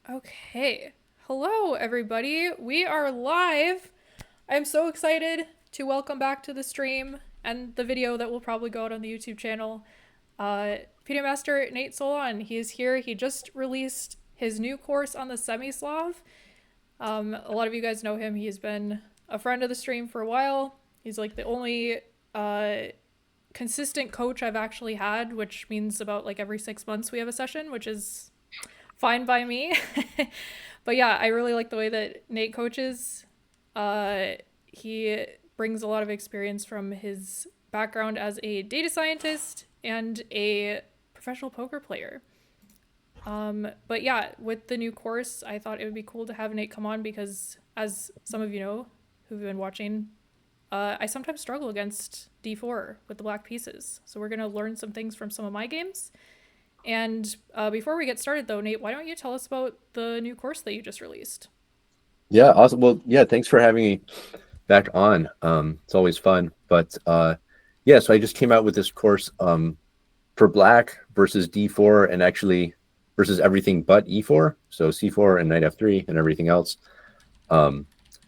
Okay. Hello, everybody. We are live. I'm so excited to welcome back to the stream and the video that will probably go out on the YouTube channel. PD Master Nate Solon, he is here. He just released his new course on the Semi-Slav. A lot of you guys know him. He's been a friend of the stream for a while. He's like the only consistent coach I've actually had, which means about like every 6 months we have a session, which is fine by me. But yeah, I really like the way that Nate coaches. He brings a lot of experience from his background as a data scientist and a professional poker player. But yeah, with the new course, I thought it would be cool to have Nate come on because, as some of you know who've been watching, I sometimes struggle against D4 with the black pieces. So we're going to learn some things from some of my games. And before we get started, though, Nate, why don't you tell us about the new course that you just released? Yeah, awesome. Well, yeah, thanks for having me back on. It's always fun. But yeah, so I just came out with this course for black versus D4 and actually versus everything but E4. So C4 and knight F3 and everything else. Um,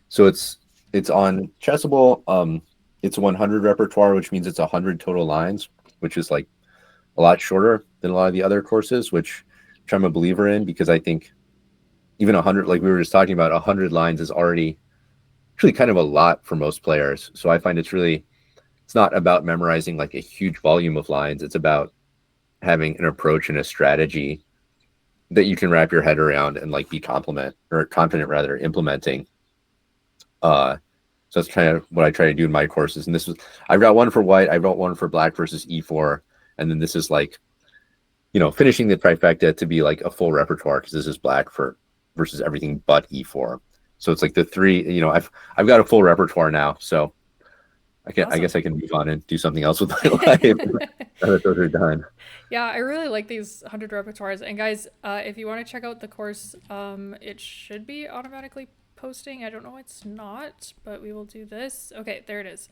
so it's on Chessable. It's 100 repertoire, which means it's 100 total lines, which is like a lot shorter than a lot of the other courses, which I'm a believer in because I think even 100, like we were just talking about, 100 lines is already actually kind of a lot for most players. So I find it's not about memorizing like a huge volume of lines. It's about having an approach and a strategy that you can wrap your head around and like be confident rather implementing. Uh, so that's kind of what I try to do in my courses. And I've got one for white, I've got one for black versus E4. And then this is like, finishing the trifecta to be like a full repertoire because this is black for versus everything but E4. So it's like the three, I've got a full repertoire now. So I guess Awesome. I can move on and do something else with my life now that those are done. Yeah, I really like these 100 repertoires. And guys, if you want to check out the course, it should be automatically posting. I don't know it's not, but we will do this. Okay, there it is.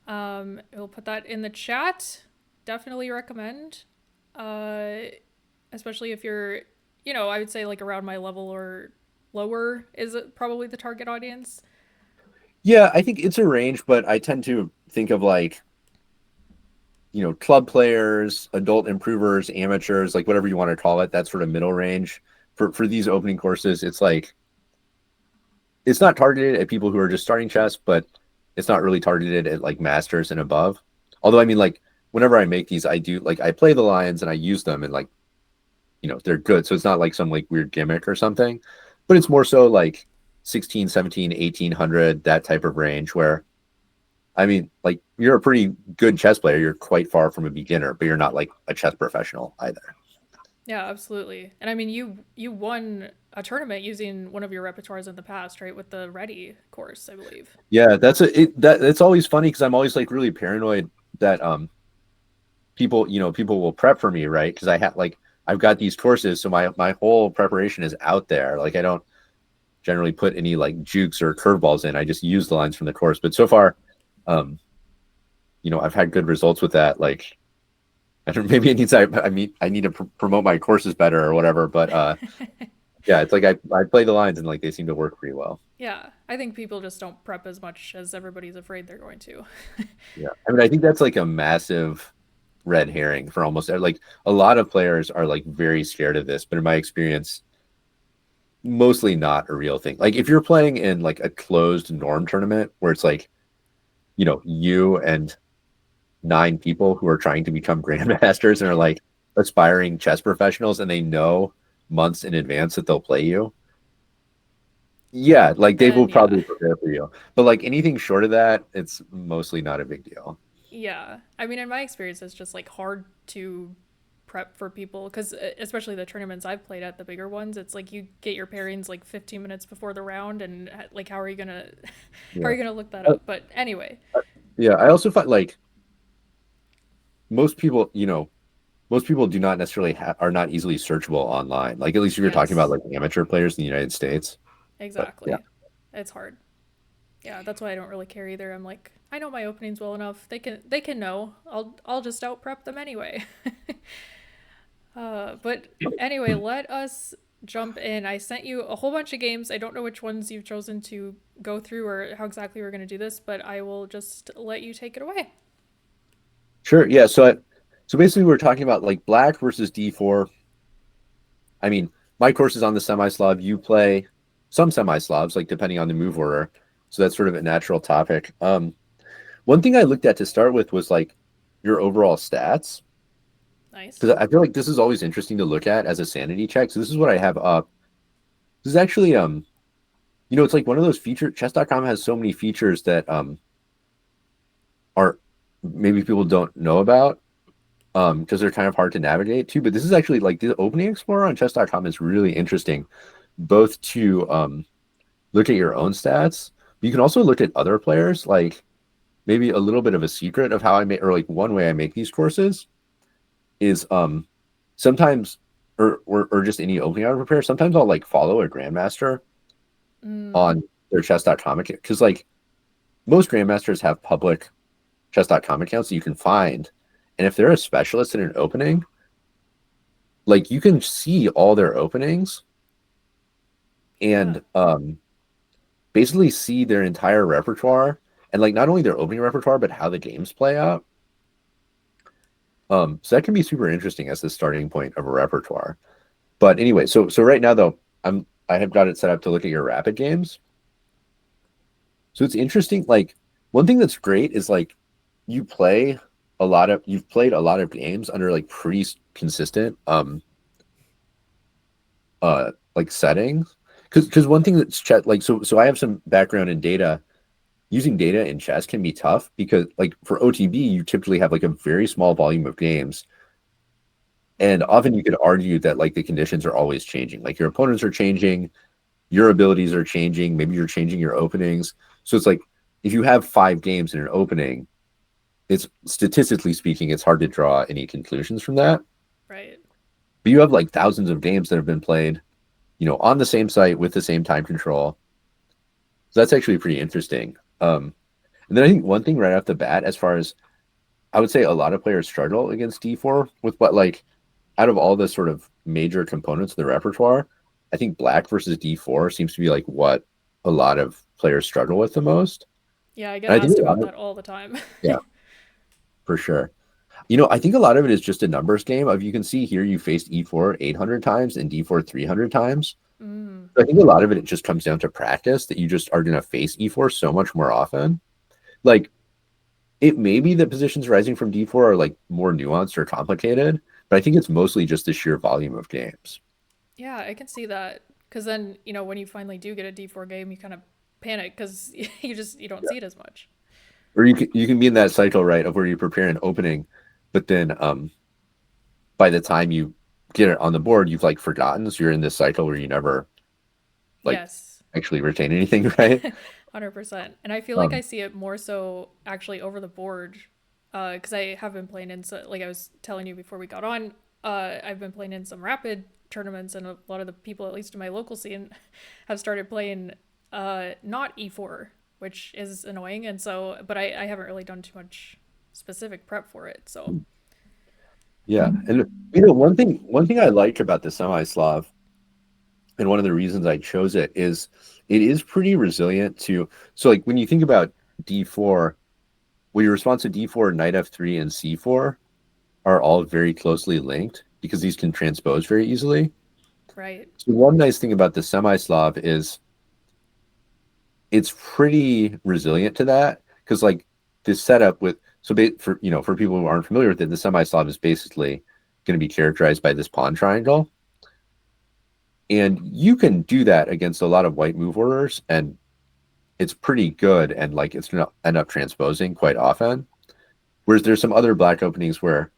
We'll put that in the chat. Definitely recommend. Uh, Especially if you're, I would say like around my level or lower is probably the target audience. Yeah, I think it's a range, but I tend to think of like, club players, adult improvers, amateurs, like whatever you want to call it, that sort of middle range. For these opening courses, it's like it's not targeted at people who are just starting chess, but it's not really targeted at like masters and above. Although I mean like whenever I make these, I do like I play the lions and I use them and like they're good. So it's not like some like weird gimmick or something, but it's more so like 16, 17, 1800, that type of range where I mean, like you're a pretty good chess player. You're quite far from a beginner, but you're not like a chess professional either. Yeah, absolutely. And I mean, you won a tournament using one of your repertoires in the past, right? With the Ready course, I believe. Yeah, it's always funny because I'm always like really paranoid that people will prep for me, right? Because I've got these courses, so my whole preparation is out there. Like I don't generally put any like jukes or curveballs in. I just use the lines from the course. But so far, um, I've had good results with that. Like I don't maybe it needs I need to promote my courses better or whatever. But yeah, it's like I play the lines and like they seem to work pretty well. Yeah, I think people just don't prep as much as everybody's afraid they're going to. Yeah, I mean I think that's like a massive red herring for almost like a lot of players are like very scared of this, but in my experience, mostly not a real thing. Like if you're playing in like a closed norm tournament where it's like, you and nine people who are trying to become grandmasters and are like aspiring chess professionals and they know months in advance that they'll play you. Yeah, like they will Then yeah. probably prepare for you. But like anything short of that, it's mostly not a big deal. Yeah. I mean, in my experience, it's just like hard to prep for people because especially the tournaments I've played at, the bigger ones, it's like you get your pairings like 15 minutes before the round, and like how are you gonna how are Yeah. you gonna look that Uh, up? But anyway, yeah, I also find like most people, most people do not necessarily are not easily searchable online. Like at least if you're talking about yes, like amateur players in the United States. But yeah. exactly. It's hard. Yeah, that's why I don't really care either. I'm like, I know my openings well enough. They can know. I'll just out prep them anyway. But anyway, let us jump in. I sent you a whole bunch of games. I don't know which ones you've chosen to go through or how exactly we're going to do this, but I will just let you take it away. Sure. Yeah. So basically, we're talking about like black versus D4. I mean, my course is on the semi-Slav. You play some semi-Slavs, like depending on the move order. So that's sort of a natural topic. One thing I looked at to start with was like your overall stats, Nice. because I feel like this is always interesting to look at as a sanity check. So this is what I have up. This is actually it's like one of those features. Chess.com has so many features that are maybe people don't know about because they're kind of hard to navigate too. But this is actually like the opening explorer on chess.com is really interesting, both to look at your own stats. But you can also look at other players, like maybe a little bit of a secret of how I make, or like one way I make these courses is sometimes or just any opening I prepare, sometimes I'll like follow a grandmaster Mm, on their chess.com account. Because like most grandmasters have public chess.com accounts that you can find. And if they're a specialist in an opening, like you can see all their openings yeah. and basically see their entire repertoire and like not only their opening repertoire, but how the games play out. So that can be super interesting as the starting point of a repertoire. But anyway, so right now though, I have got it set up to look at your rapid games. So it's interesting. Like one thing that's great is like you've played a lot of games under like pretty consistent like settings. Because one thing that's like so I have some background in data. Using data in chess can be tough because like for OTB, you typically have like a very small volume of games. And Mm, often you could argue that like the conditions are always changing. Like your opponents are changing, your abilities are changing, maybe you're changing your openings. So it's like if you have 5 games in an opening, it's statistically speaking, it's hard to draw any conclusions from that. right. But you have like thousands of games that have been played, on the same site with the same time control. So that's actually pretty interesting. And then I think one thing right off the bat, as far as I would say a lot of players struggle against D4 with what like out of all the sort of major components of the repertoire, I think black versus D4 seems to be like what a lot of players struggle with the most. Yeah, I get And I think asked a lot about of, that all the time. yeah, for sure. I think a lot of it is just a numbers game of you can see here you faced E4 800 times and D4 300 times. Mm, So I think a lot of it just comes down to practice that you just are going to face E4 so much more often. Like it may be that positions rising from D4 are like more nuanced or complicated, but I think it's mostly just the sheer volume of games. yeah, I can see that. Because then, when you finally do get a D4 game, you kind of panic because you don't see it as much. Or you can be in that cycle, right, of where you prepare an opening, but then by the time you get it on the board, you've like forgotten. So you're in this cycle where you never like Yes. actually retain anything, right? 100%. And I feel like I Um, see it more so actually over the board because I have been playing in, so, like I was telling you before we got on, I've been playing in some rapid tournaments, and a lot of the people, at least in my local scene, have started playing not E4, which is annoying. And so, but I haven't really done too much specific prep for it. So, yeah, and one thing I like about the semi-Slav, and one of the reasons I chose it is pretty resilient to. So like when you think about D4, well, your response to D4, knight F3, and C4 are all very closely linked because these can transpose very easily. right. So one nice thing about the semi-Slav is it's pretty resilient to that because like this setup with for people who aren't familiar with it, the semi-Slav is basically going to be characterized by this pawn triangle, and you can do that against a lot of white move orders, and it's pretty good, and like it's going to end up transposing quite often. Whereas there's some other black openings where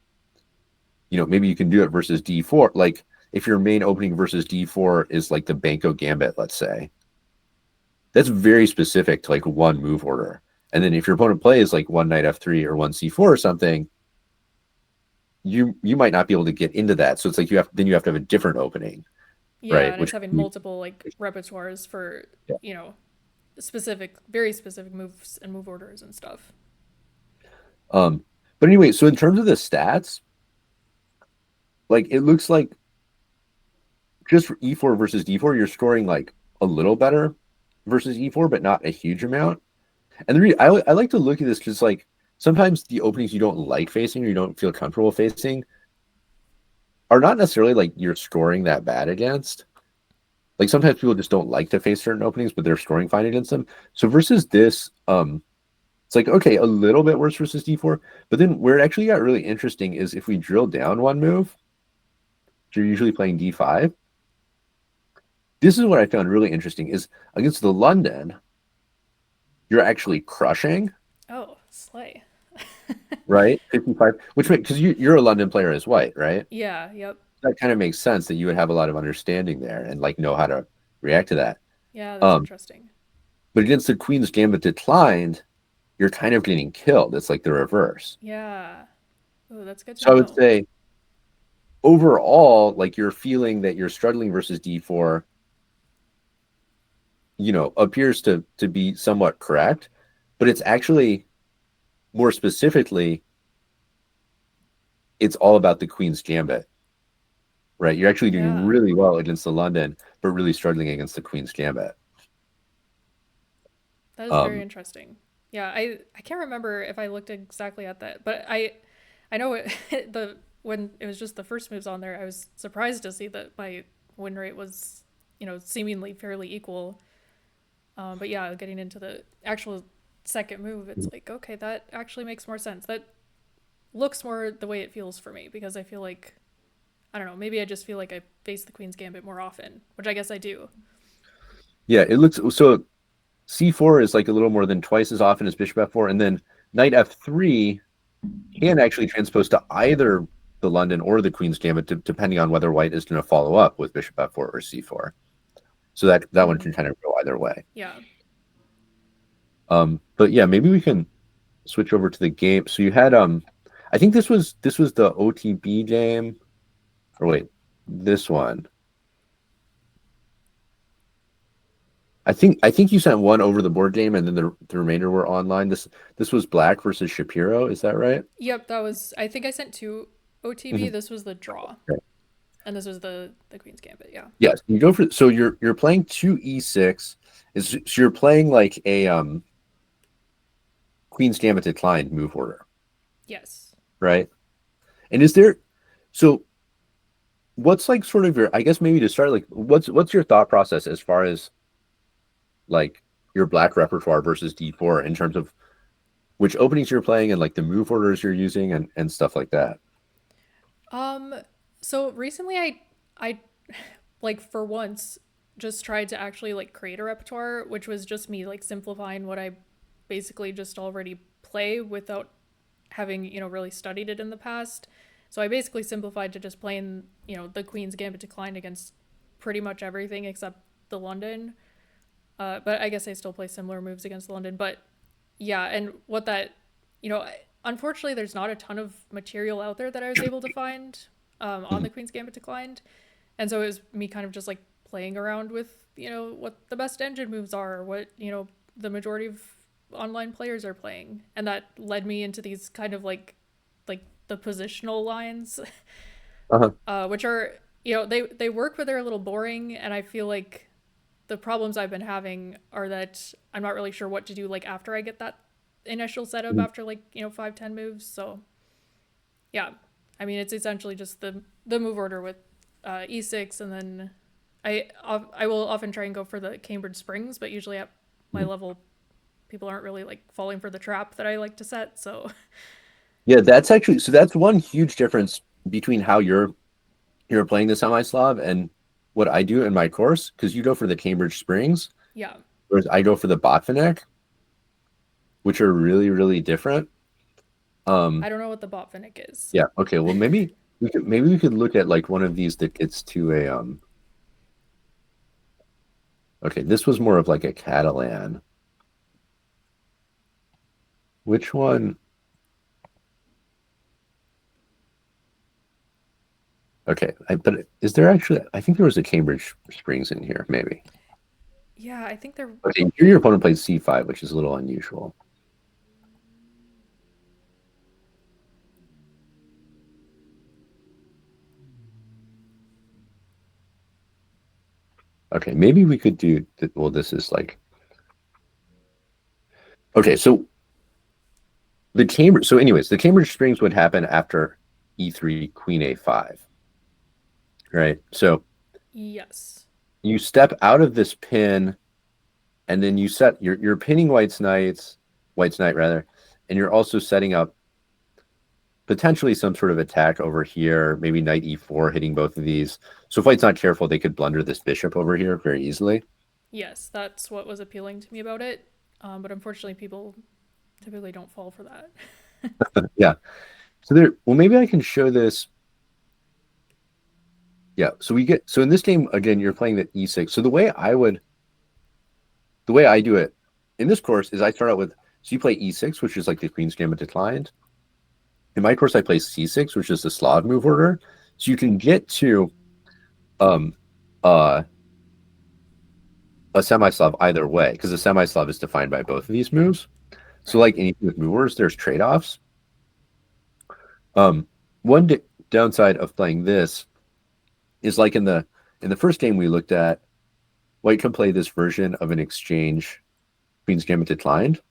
maybe you can do it versus D4, like if your main opening versus D4 is like the Banco Gambit, let's say, that's very specific to like one move order. And then if your opponent plays like one knight F3 or one C4 or something, you might not be able to get into that. So it's like you have to have a different opening, Yeah, right? and it's Which having multiple like repertoires for, yeah. you know, very specific moves and move orders and stuff. Um, but anyway, so in terms of the stats, like it looks like just for e4 versus d4, you're scoring like a little better versus e4, but not a huge amount. And I like to look at this because like sometimes the openings you don't like facing or you don't feel comfortable facing are not necessarily like you're scoring that bad against. Like sometimes people just don't like to face certain openings, but they're scoring fine against them. So versus this, it's like okay, a little bit worse versus d4, but then where it actually got really interesting is if we drill down one move, you're usually playing d5. This is what I found really interesting is against the London, you're actually crushing, Oh, slay. right? 55, which because you're a London player as white, right? Yeah, yep. That kind of makes sense that you would have a lot of understanding there and like know how to react to that. Yeah, that's Um, interesting. but against the Queen's Gambit declined, you're kind of getting killed. It's like the reverse. Yeah. Oh, that's good to So I would know. say overall, like you're feeling that you're struggling versus D4, appears to be somewhat correct, but it's actually more specifically, it's all about the Queen's Gambit, right? You're actually doing Yeah. really well against the London, but really struggling against the Queen's Gambit. That is very Um, interesting. Yeah, I can't remember if I looked exactly at that, but I know it, the when it was just the first moves on there, I was surprised to see that my win rate was, seemingly fairly equal. But yeah, getting into the actual second move, it's like, okay, that actually makes more sense. That looks more the way it feels for me because I feel like, I don't know, maybe I just feel like I face the Queen's Gambit more often, which I guess I do. yeah, it looks so C4 is like a little more than twice as often as bishop F4, and then knight F3 can actually transpose to either the London or the Queen's Gambit, depending on whether white is going to follow up with bishop F4 or C4. So that one Mm, can kind of go either way. yeah. But yeah, maybe we can switch over to the game. So you had I think this was the OTB game, or wait, this one. I think you sent one over the board game, and then the remainder were online. This was Black versus Shapiro. Is that right? Yep, that was. I think I sent two OTB. Mhm. This was the draw, Okay. and this was the Queen's Gambit. Yeah. Yes, you go for so you're playing two e6. So you're playing like a Queen's Gambit declined move order, Yes. right? And is there so what's like sort of your I guess maybe to start like what's your thought process as far as like your black repertoire versus D4 in terms of which openings you're playing and like the move orders you're using and stuff like that. Um. So recently, I like for once just tried to actually like create a repertoire, which was just me like simplifying what I basically just already play without having really studied it in the past. So I basically simplified to just playing the Queen's Gambit declined against pretty much everything except the London. But I guess I still play similar moves against the London. But yeah, and what that you know, unfortunately, there's not a ton of material out there that I was able to find on Mhm. the Queen's Gambit declined, and so it was me kind of just like playing around with what the best engine moves are, or what the majority of online players are playing, and that led me into these kind of like the positional lines, Uh-huh. which are they work, but they're a little boring, and I feel like the problems I've been having are that I'm not really sure what to do like after I get that initial setup Mhm. after like 5-10 moves. So yeah, I mean it's essentially just the move order with e6, and then I will often try and go for the Cambridge Springs, but usually at my Mhm. level people aren't really like falling for the trap that I like to set. So Yeah, that's actually so that's one huge difference between how you're playing the Semi-Slav and what I do in my course, because you go for the Cambridge Springs, yeah, whereas I go for the Botvinnik, which are really, really different. I Um, don't know what the Botvinnik is. yeah, okay, well maybe we could look at like one of these that gets to a okay, this was more of like a Catalan. Which one? Okay, but is there actually I think there was a Cambridge Springs in here, maybe. Yeah, I think they're Okay, here your opponent plays C5, which is a little unusual. Okay, maybe we could do, well, this is like, okay, so the Cambridge Springs would happen after e3, queen a5, right? So Yes. you step out of this pin, and then you're pinning white's knight rather, and you're also setting up potentially some sort of attack over here, maybe knight e4 hitting both of these. So if white's not careful, they could blunder this bishop over here very easily. Yes, that's what was appealing to me about it. But unfortunately, people typically don't fall for that. Yeah. Well, maybe I can show this. Yeah. So in this game, again, you're playing the e6. So the way I do it in this course is I start out with, so you play e6, which is like the queen's gambit declined. In my course, I play c6, which is the Slav move order. So you can get to um uh a semi-Slav either way, because the semi-Slav is defined by both of these moves. So Right. like anything with move orders, there's trade-offs. Um, one downside of playing this is like in the first game we looked at, white can play this version of an exchange queen's gambit declined,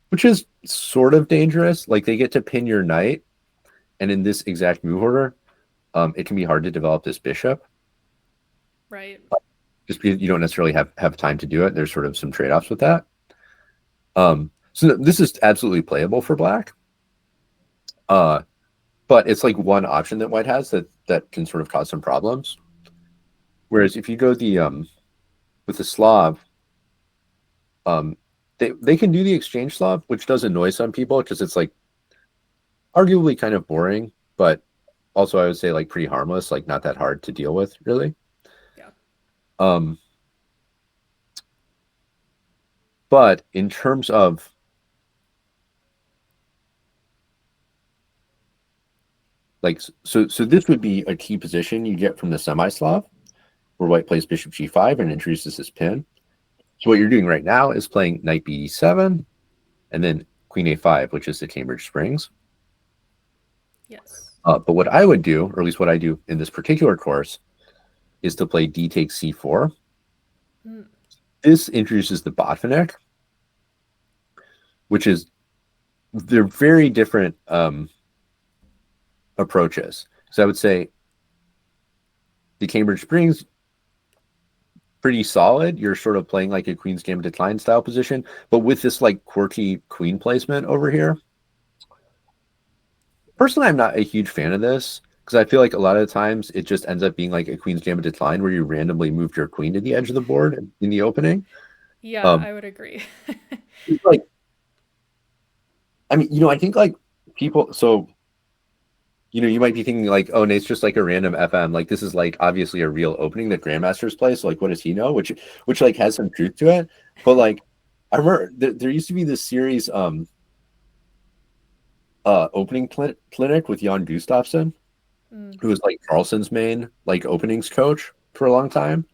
which is sort of dangerous. Like they get to pin your knight, and in this exact move order, it can be hard to develop this bishop Right. just because you don't necessarily have time to do it. There's sort of some trade-offs with that. So this is absolutely playable for black. But it's like one option that white has that can sort of cause some problems. Whereas if you go with the Slav, they can do the exchange Slav, which does annoy some people because it's like arguably kind of boring, but also I would say like pretty harmless, like not that hard to deal with, really. Yeah. Um, but in terms of like so this would be a key position you get from the semi-Slav, where white plays bishop g5 and introduces this pin. So what you're doing right now is playing knight b7 and then queen a5, which is the Cambridge Springs. Yes. But what I would do, or at least what I do in this particular course, is to play d takes c4. Mm. This introduces the Botvinnik, which is, they're very different approaches. So I would say the Cambridge Springs, pretty solid. You're sort of playing like a queen's gambit decline style position, but with this like quirky queen placement over here. Personally, I'm not a huge fan of this because I feel like a lot of the times it just ends up being like a queen's gambit decline where you randomly moved your queen to the edge of the board in the opening. Yeah, Um, I would agree. like, I mean, I think like people, so you might be thinking like, oh, Nate's just like a random FM. Like this is like obviously a real opening that grandmasters play. So like, what does he know? Which like has some truth to it. But like, I remember there used to be this series, opening clinic with Jan Gustafsson, Mm. who was like Carlson's main like openings coach for a long time,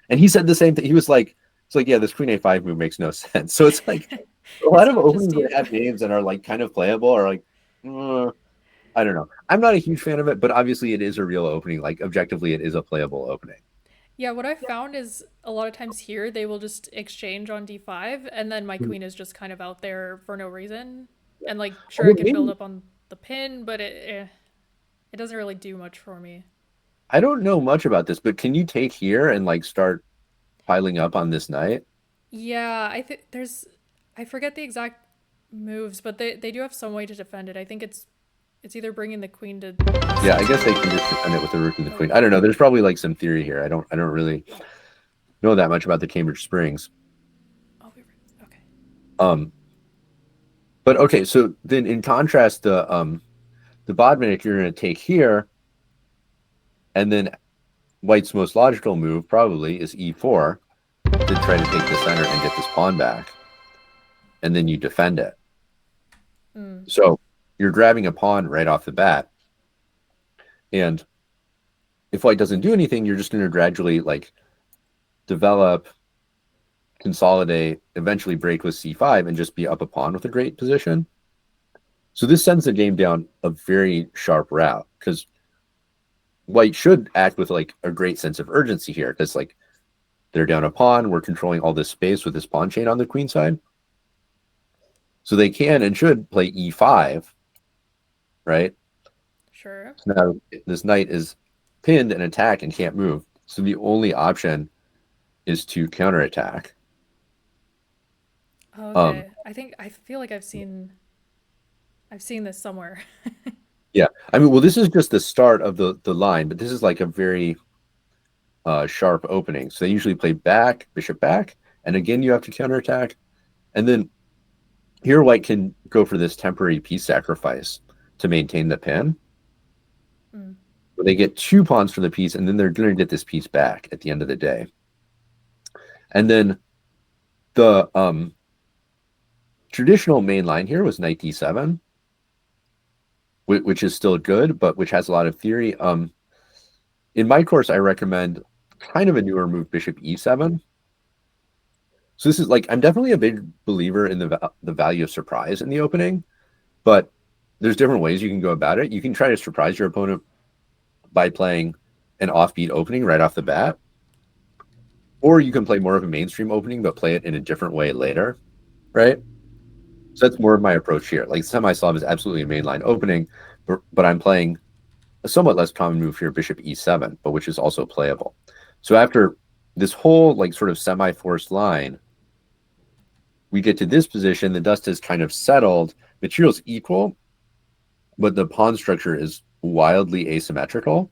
and he said the same thing. He was like, "It's like, yeah, this Queen A5 move makes no sense." So it's like a lot It's of not just openings that you. have names and are like kind of playable are like, I don't know. I'm not a huge fan of it, but obviously it is a real opening. Like objectively, it is a playable opening. Yeah, what I've found is a lot of times here they will just exchange on d5 and then my queen is just kind of out there for no reason. And like I sure it mean, can build maybe up on the pin, but it doesn't really do much for me. I don't know much about this, but can you take here and like start piling up on this knight? Yeah, I think I forget the exact moves, but they do have some way to defend it. I think it's either bringing the queen to Yeah, I guess they c2. can just defend it with the rook and the Oh queen. wait. I don't know. There's probably like some theory here. I don't really know that much about the Cambridge Springs. Oh, okay. Um, but okay, so then in contrast, the Bodmanik you're going to take here, and then White's most logical move probably is e4 to try to take the center and get this pawn back, and then you defend it. Mm. So you're grabbing a pawn right off the bat, and if White doesn't do anything, you're just going to gradually like develop, consolidate, eventually break with c5, and just be up a pawn with a great position. So this sends the game down a very sharp route because white should act with like a great sense of urgency here, because like they're down a pawn, we're controlling all this space with this pawn chain on the queen side. So they can and should play e5, right? Sure. So now this knight is pinned and attack and can't move. So the only option is to counterattack. Oh, Um, okay. I feel like I've seen this somewhere. yeah, I mean, well, this is just the start of the line, but this is like a very sharp opening. So they usually play back, bishop back, and again you have to counterattack. And then here white can go for this temporary piece sacrifice to maintain the pin. Mm. They get 2 pawns for the piece, and then they're going to get this piece back at the end of the day. And then the traditional main line here was knight d7, which is still good, but which has a lot of theory. In my course, I recommend kind of a newer move, bishop e7. So this is like, I'm definitely a big believer in the value of surprise in the opening, but there's different ways you can go about it. You can try to surprise your opponent by playing an offbeat opening right off the bat, or you can play more of a mainstream opening, but play it in a different way later, right? So that's more of my approach here. Like Semi-Slav is absolutely a mainline opening, but I'm playing a somewhat less common move here, bishop e7, but which is also playable. So after this whole like sort of semi-forced line, we get to this position, the dust has kind of settled, material's equal, but the pawn structure is wildly asymmetrical.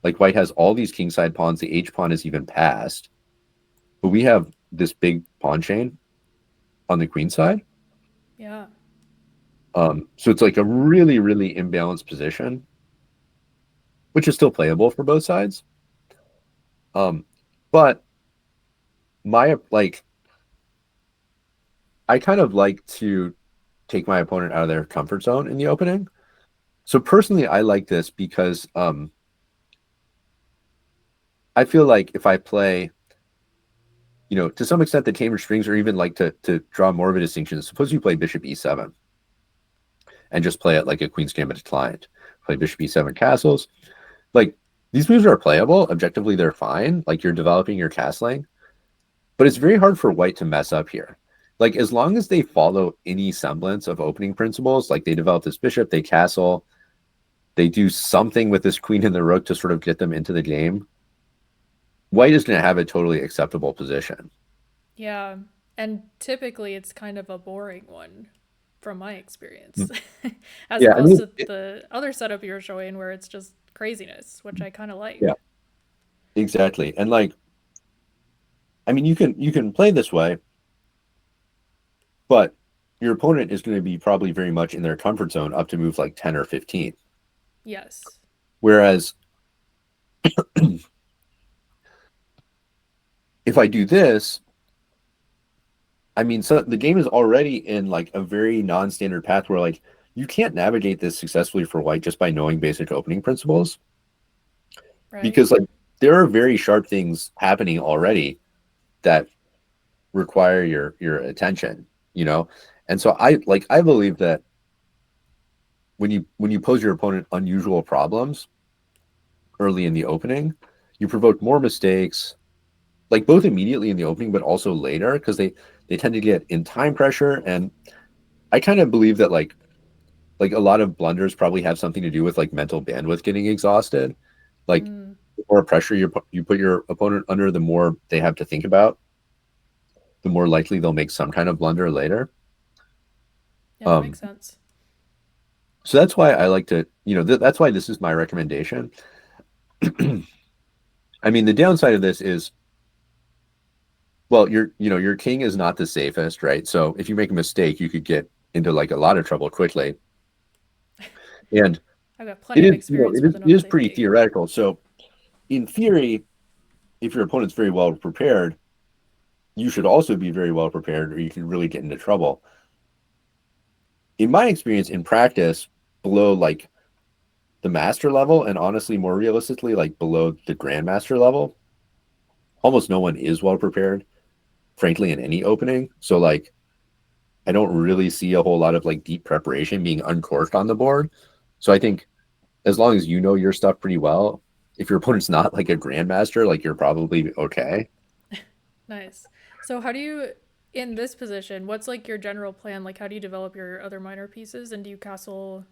Like white has all these kingside pawns, the h pawn is even passed, but we have this big pawn chain on the queen side. Yeah. So it's like a really, really imbalanced position, which is still playable for both sides. But my like, I kind of like to take my opponent out of their comfort zone in the opening. So personally, I like this because I feel like if I play, to some extent the tamer strings, or even like to draw more of a distinction, suppose you play bishop e7 and just play it like a queen's gambit declined. Play bishop e7 castles. Like these moves are playable. Objectively, they're fine. Like you're developing your castling, but it's very hard for white to mess up here. Like as long as they follow any semblance of opening principles, like they develop this bishop, they castle, they do something with this queen and the rook to sort of get them into the game, white is going to have a totally acceptable position. Yeah. And typically it's kind of a boring one from my experience. Mm. As Yeah, I opposed mean, to the other setup you were showing where it's just craziness, which I kind of yeah, like. exactly. And like, I mean, you can play this way, but your opponent is going to be probably very much in their comfort zone up to move like 10 or 15. Yes. Whereas if I do this, I mean, so the game is already in like a very non-standard path where like you can't navigate this successfully for white just by knowing basic opening principles, Right. because like there are very sharp things happening already that require your attention, And so I believe that when you pose your opponent unusual problems early in the opening, you provoke more mistakes, like both immediately in the opening, but also later, because they tend to get in time pressure. And I kind of believe that like a lot of blunders probably have something to do with like mental bandwidth getting exhausted. Like Mm. the more pressure you put your opponent under, the more they have to think about, the more likely they'll make some kind of blunder later. Yeah, that Um, makes sense. so that's why I like to, that's why this is my recommendation. I mean, the downside of this is, well, your king is not the safest, right? So if you make a mistake, you could get into like a lot of trouble quickly. And I've got it plenty of is, experience it with is, an it is unsafe pretty king. theoretical. So in theory, if your opponent's very well prepared, you should also be very well prepared, or you can really get into trouble. In my experience, in practice, below like the master level, and honestly, more realistically, like below the grandmaster level, almost no one is well prepared, frankly, in any opening. So like, I don't really see a whole lot of like deep preparation being uncorked on the board. So I think as long as you know your stuff pretty well, if your opponent's not like a grandmaster, like you're probably okay. Nice. So how do you in this position, what's like your general plan? Like how do you develop your other minor pieces and do you castle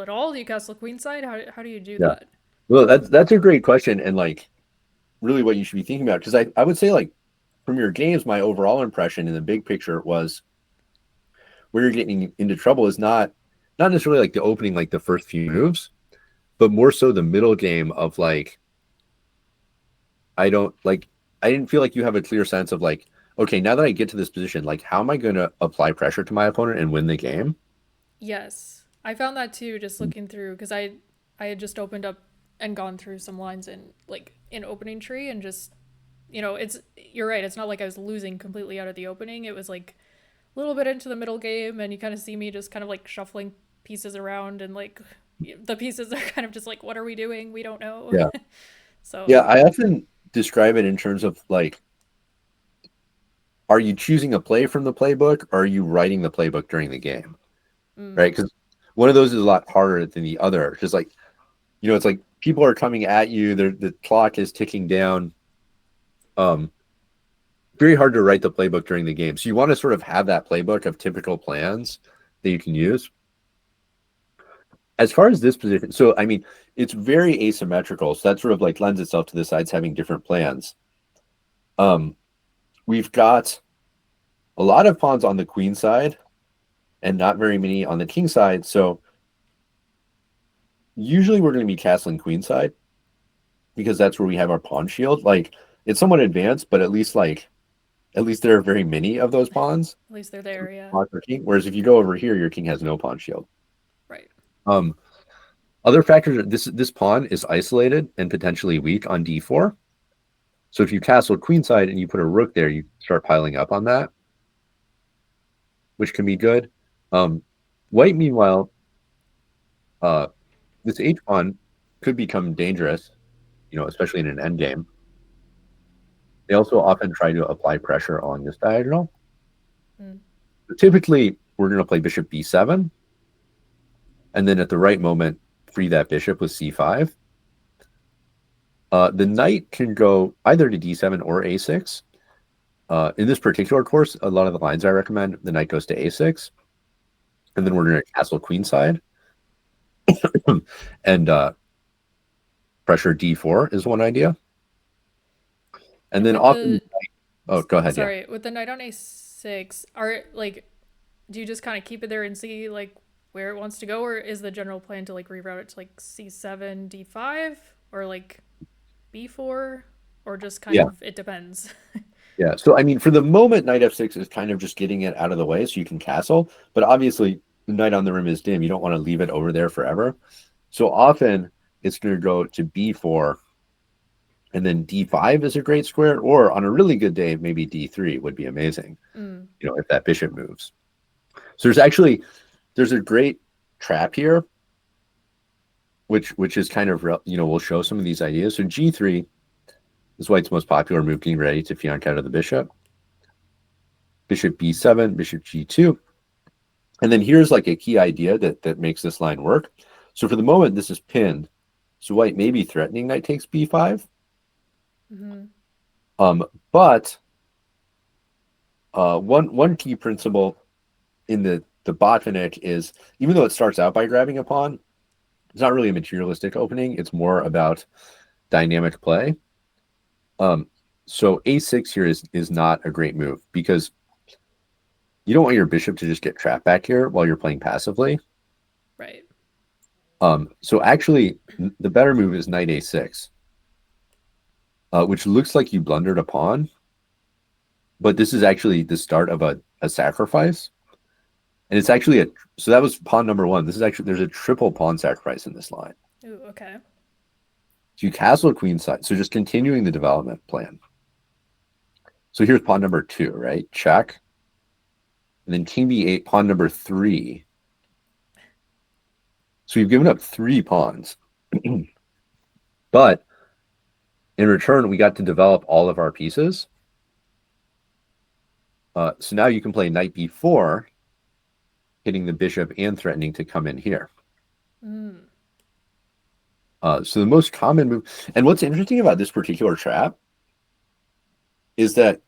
at all? Do you castle queenside? How do you do Yeah. that? Well, that's a great question, and like really what you should be thinking about, because I would say like from your games, my overall impression in the big picture was where you're getting into trouble is not necessarily like the opening, like the first few moves, but more so the middle game of like I don't like I didn't feel like you have a clear sense of like, okay, now that I get to this position, like how am I going to apply pressure to my opponent and win the game? Yes. I found that too just looking through because I had just opened up and gone through some lines in like in opening tree and just it's you're right, it's not like I was losing completely out of the opening. It was like a little bit into the middle game and you kind of see me just kind of like shuffling pieces around and like the pieces are kind of just like what are we doing? We don't know. Yeah. Yeah, So, I often describe it in terms of like, are you choosing a play from the playbook or are you writing the playbook during the game? mm, Right? Because one of those is a lot harder than the other. Just like, it's like people are coming at you, the clock is ticking down. Um, Very hard to write the playbook during the game. So you want to sort of have that playbook of typical plans that you can use. As far as this position, so I mean, it's very asymmetrical. So that sort of like lends itself to the sides having different plans. Um, we've got a lot of pawns on the queen side and not very many on the king side. So usually we're going to be castling queen side because that's where we have our pawn shield. Like it's somewhat advanced, but at least there are very many of those pawns. at least they're there, yeah. Whereas if you go over here, your king has no pawn shield. Right. Um, Other factors, this pawn is isolated and potentially weak on d4. So if you castle queenside and you put a rook there, you start piling up on that, which can be good. White, meanwhile, uh, this h pawn could become dangerous, especially in an endgame. They also often try to apply pressure on this diagonal. Mm. Typically, we're going to play bishop b7, and then at the right moment, free that bishop with c5. The knight can go either to d7 or a6. In this particular course, a lot of the lines I recommend, the knight goes to a6, and then we're going to castle queenside, and pressure d4 is one idea. And And then with often, the oh, go ahead, yeah. sorry, with the knight on a6, are like do you just kind of keep it there and see like where it wants to go, or is the general plan to like reroute it to like c7, d5, or like b4, or just kind Yeah, of it depends? yeah. So, I mean, for the moment, knight f6 is kind of just getting it out of the way so you can castle, but obviously, the knight on the rim is dim. You don't want to leave it over there forever. So often, it's going to go to b4, and then d5 is a great square, or on a really good day, maybe d3 would be amazing, Mm. if that bishop moves. So there's a great trap here, which is kind of will show some of these ideas. So g3 is white's most popular move, getting ready to fianchetto out of the bishop. Bishop b7, bishop g2, and then here's like a key idea that makes this line work. So for the moment, this is pinned. So white may be threatening knight takes b5. Mm-hmm. But one key principle in the Botvinnik is, even though it starts out by grabbing a pawn, it's not really a materialistic opening. It's more about dynamic play. So a6 here is not a great move because you don't want your bishop to just get trapped back here while you're playing passively. Right. So actually, the better move is knight a6, which looks like you blundered a pawn, but this is actually the start of a sacrifice. And it's actually so that was pawn number one. This is actually, there's a triple pawn sacrifice in this line. Ooh, okay. So you castle queenside. So just continuing the development plan. So here's pawn number two, right? Check. And then king b8, pawn number three. So you've given up 3 pawns. But in return, we got to develop all of our pieces. So now you can play knight b4, hitting the bishop and threatening to come in here. Mm. So the most common move, and what's interesting about this particular trap is that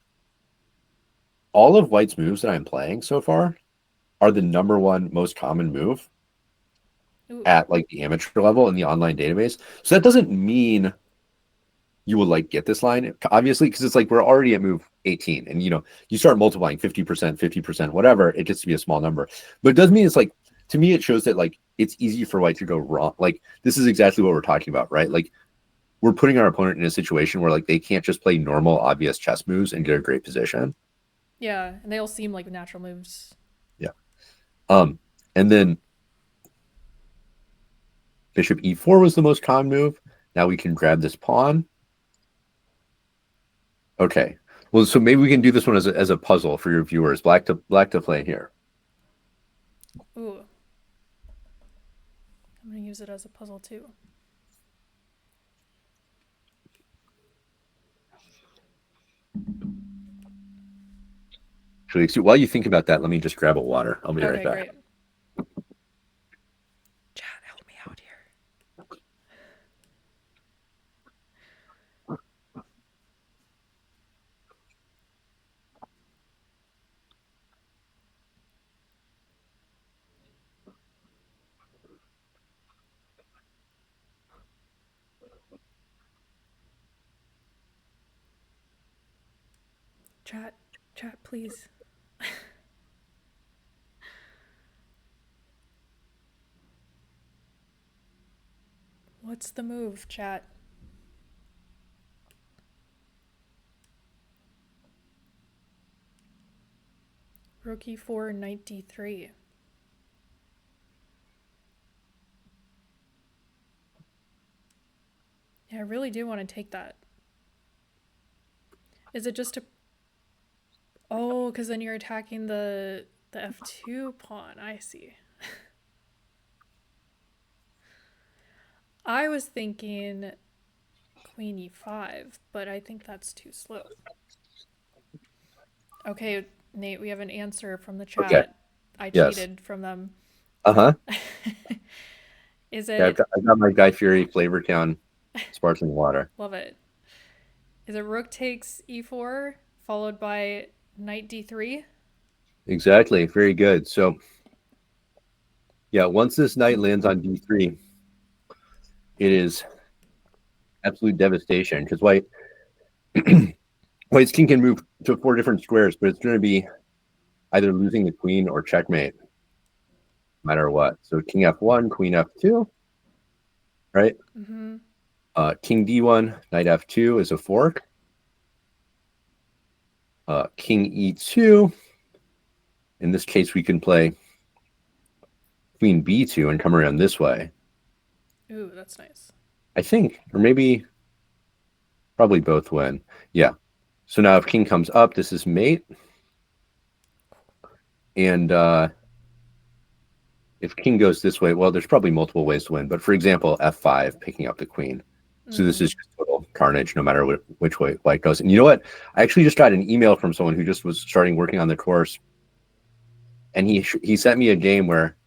all of white's moves that I'm playing so far are the number one most common move Ooh. at like the amateur level in the online database. So that doesn't mean you will like get this line, obviously, because it's like we're already at move 18, and you start multiplying 50%, whatever, it gets to be a small number. But it does mean it's like, to me, it shows that like it's easy for white to go wrong. Like this is exactly what we're talking about, right? Like we're putting our opponent in a situation where like they can't just play normal, obvious chess moves and get a great position. Yeah, and they all seem like natural moves. Yeah. And then bishop e4 was the most common move. Now we can grab this pawn. Okay. Well, so maybe we can do this one as a puzzle for your viewers. Black to play here. Ooh. I'm going to use it as a puzzle too. Actually, while you think about that, let me just grab a water. I'll be right Okay, back. great. Chat, help me out here. Chat, please. What's the move, chat? Rook e4, knight d3. Yeah, I really do want to take that. Is it just a... Oh, because then you're attacking the f2 pawn. I see. I was thinking queen e5, but I think that's too slow. Okay, Nate, we have an answer from the Okay. chat. I Yes. cheated from them. Uh-huh. Is Yeah, it... I've got my Guy Fieri Flavor Town sparkling water. Love it. Is it rook takes e4 followed by knight d3? Exactly. Very good. So yeah, once this knight lands on d3, it is absolute devastation because white's king can move to 4 different squares, but it's going to be either losing the queen or checkmate, no matter what. So king f1, queen f2, right? Mm-hmm. King d1, knight f2 is a fork. King e2. In this case, we can play queen b2 and come around this way. Ooh, that's nice. I think, or maybe probably both win. Yeah. So now if king comes up, this is mate. And if king goes this way, well, there's probably multiple ways to win. But for example, f5, picking up the queen. So this is just total carnage, no matter which way white goes. And you know what? I actually just got an email from someone who just was starting working on the course. And he sent me a game where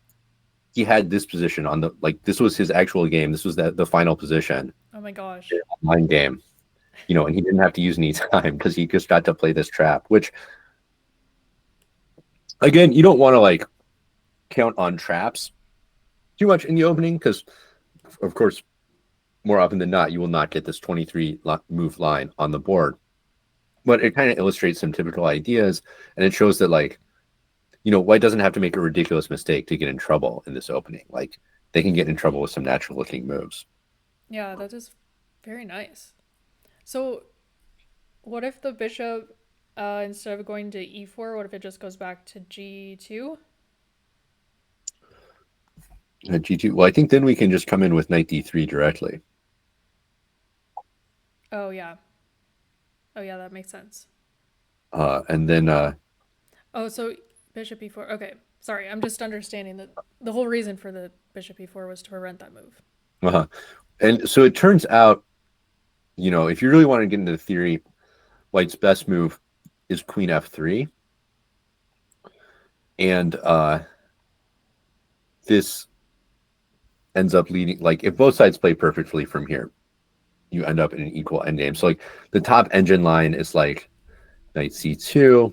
he had this position on the, like, this was his actual game. This was the final position. Oh my gosh. Online game. And he didn't have to use any time because he just got to play this trap, which, again, you don't want to like count on traps too much in the opening because, of course, more often than not, you will not get this 23 move line on the board. But it kind of illustrates some typical ideas, and it shows that, like, white doesn't have to make a ridiculous mistake to get in trouble in this opening. Like, they can get in trouble with some natural looking moves. Yeah, that is very nice. So, what if the bishop, instead of going to e4, what if it just goes back to g2? G2. Well, I think then we can just come in with knight d3 directly. Oh, yeah. Oh, yeah, that makes sense. And then Oh, so bishop e4. Okay, sorry, I'm just understanding that the whole reason for the bishop e4 was to prevent that move. and so it turns out, if you really want to get into the theory, white's best move is queen f3. And this ends up leading, like if both sides play perfectly from here, you end up in an equal endgame. So like the top engine line is like knight c2.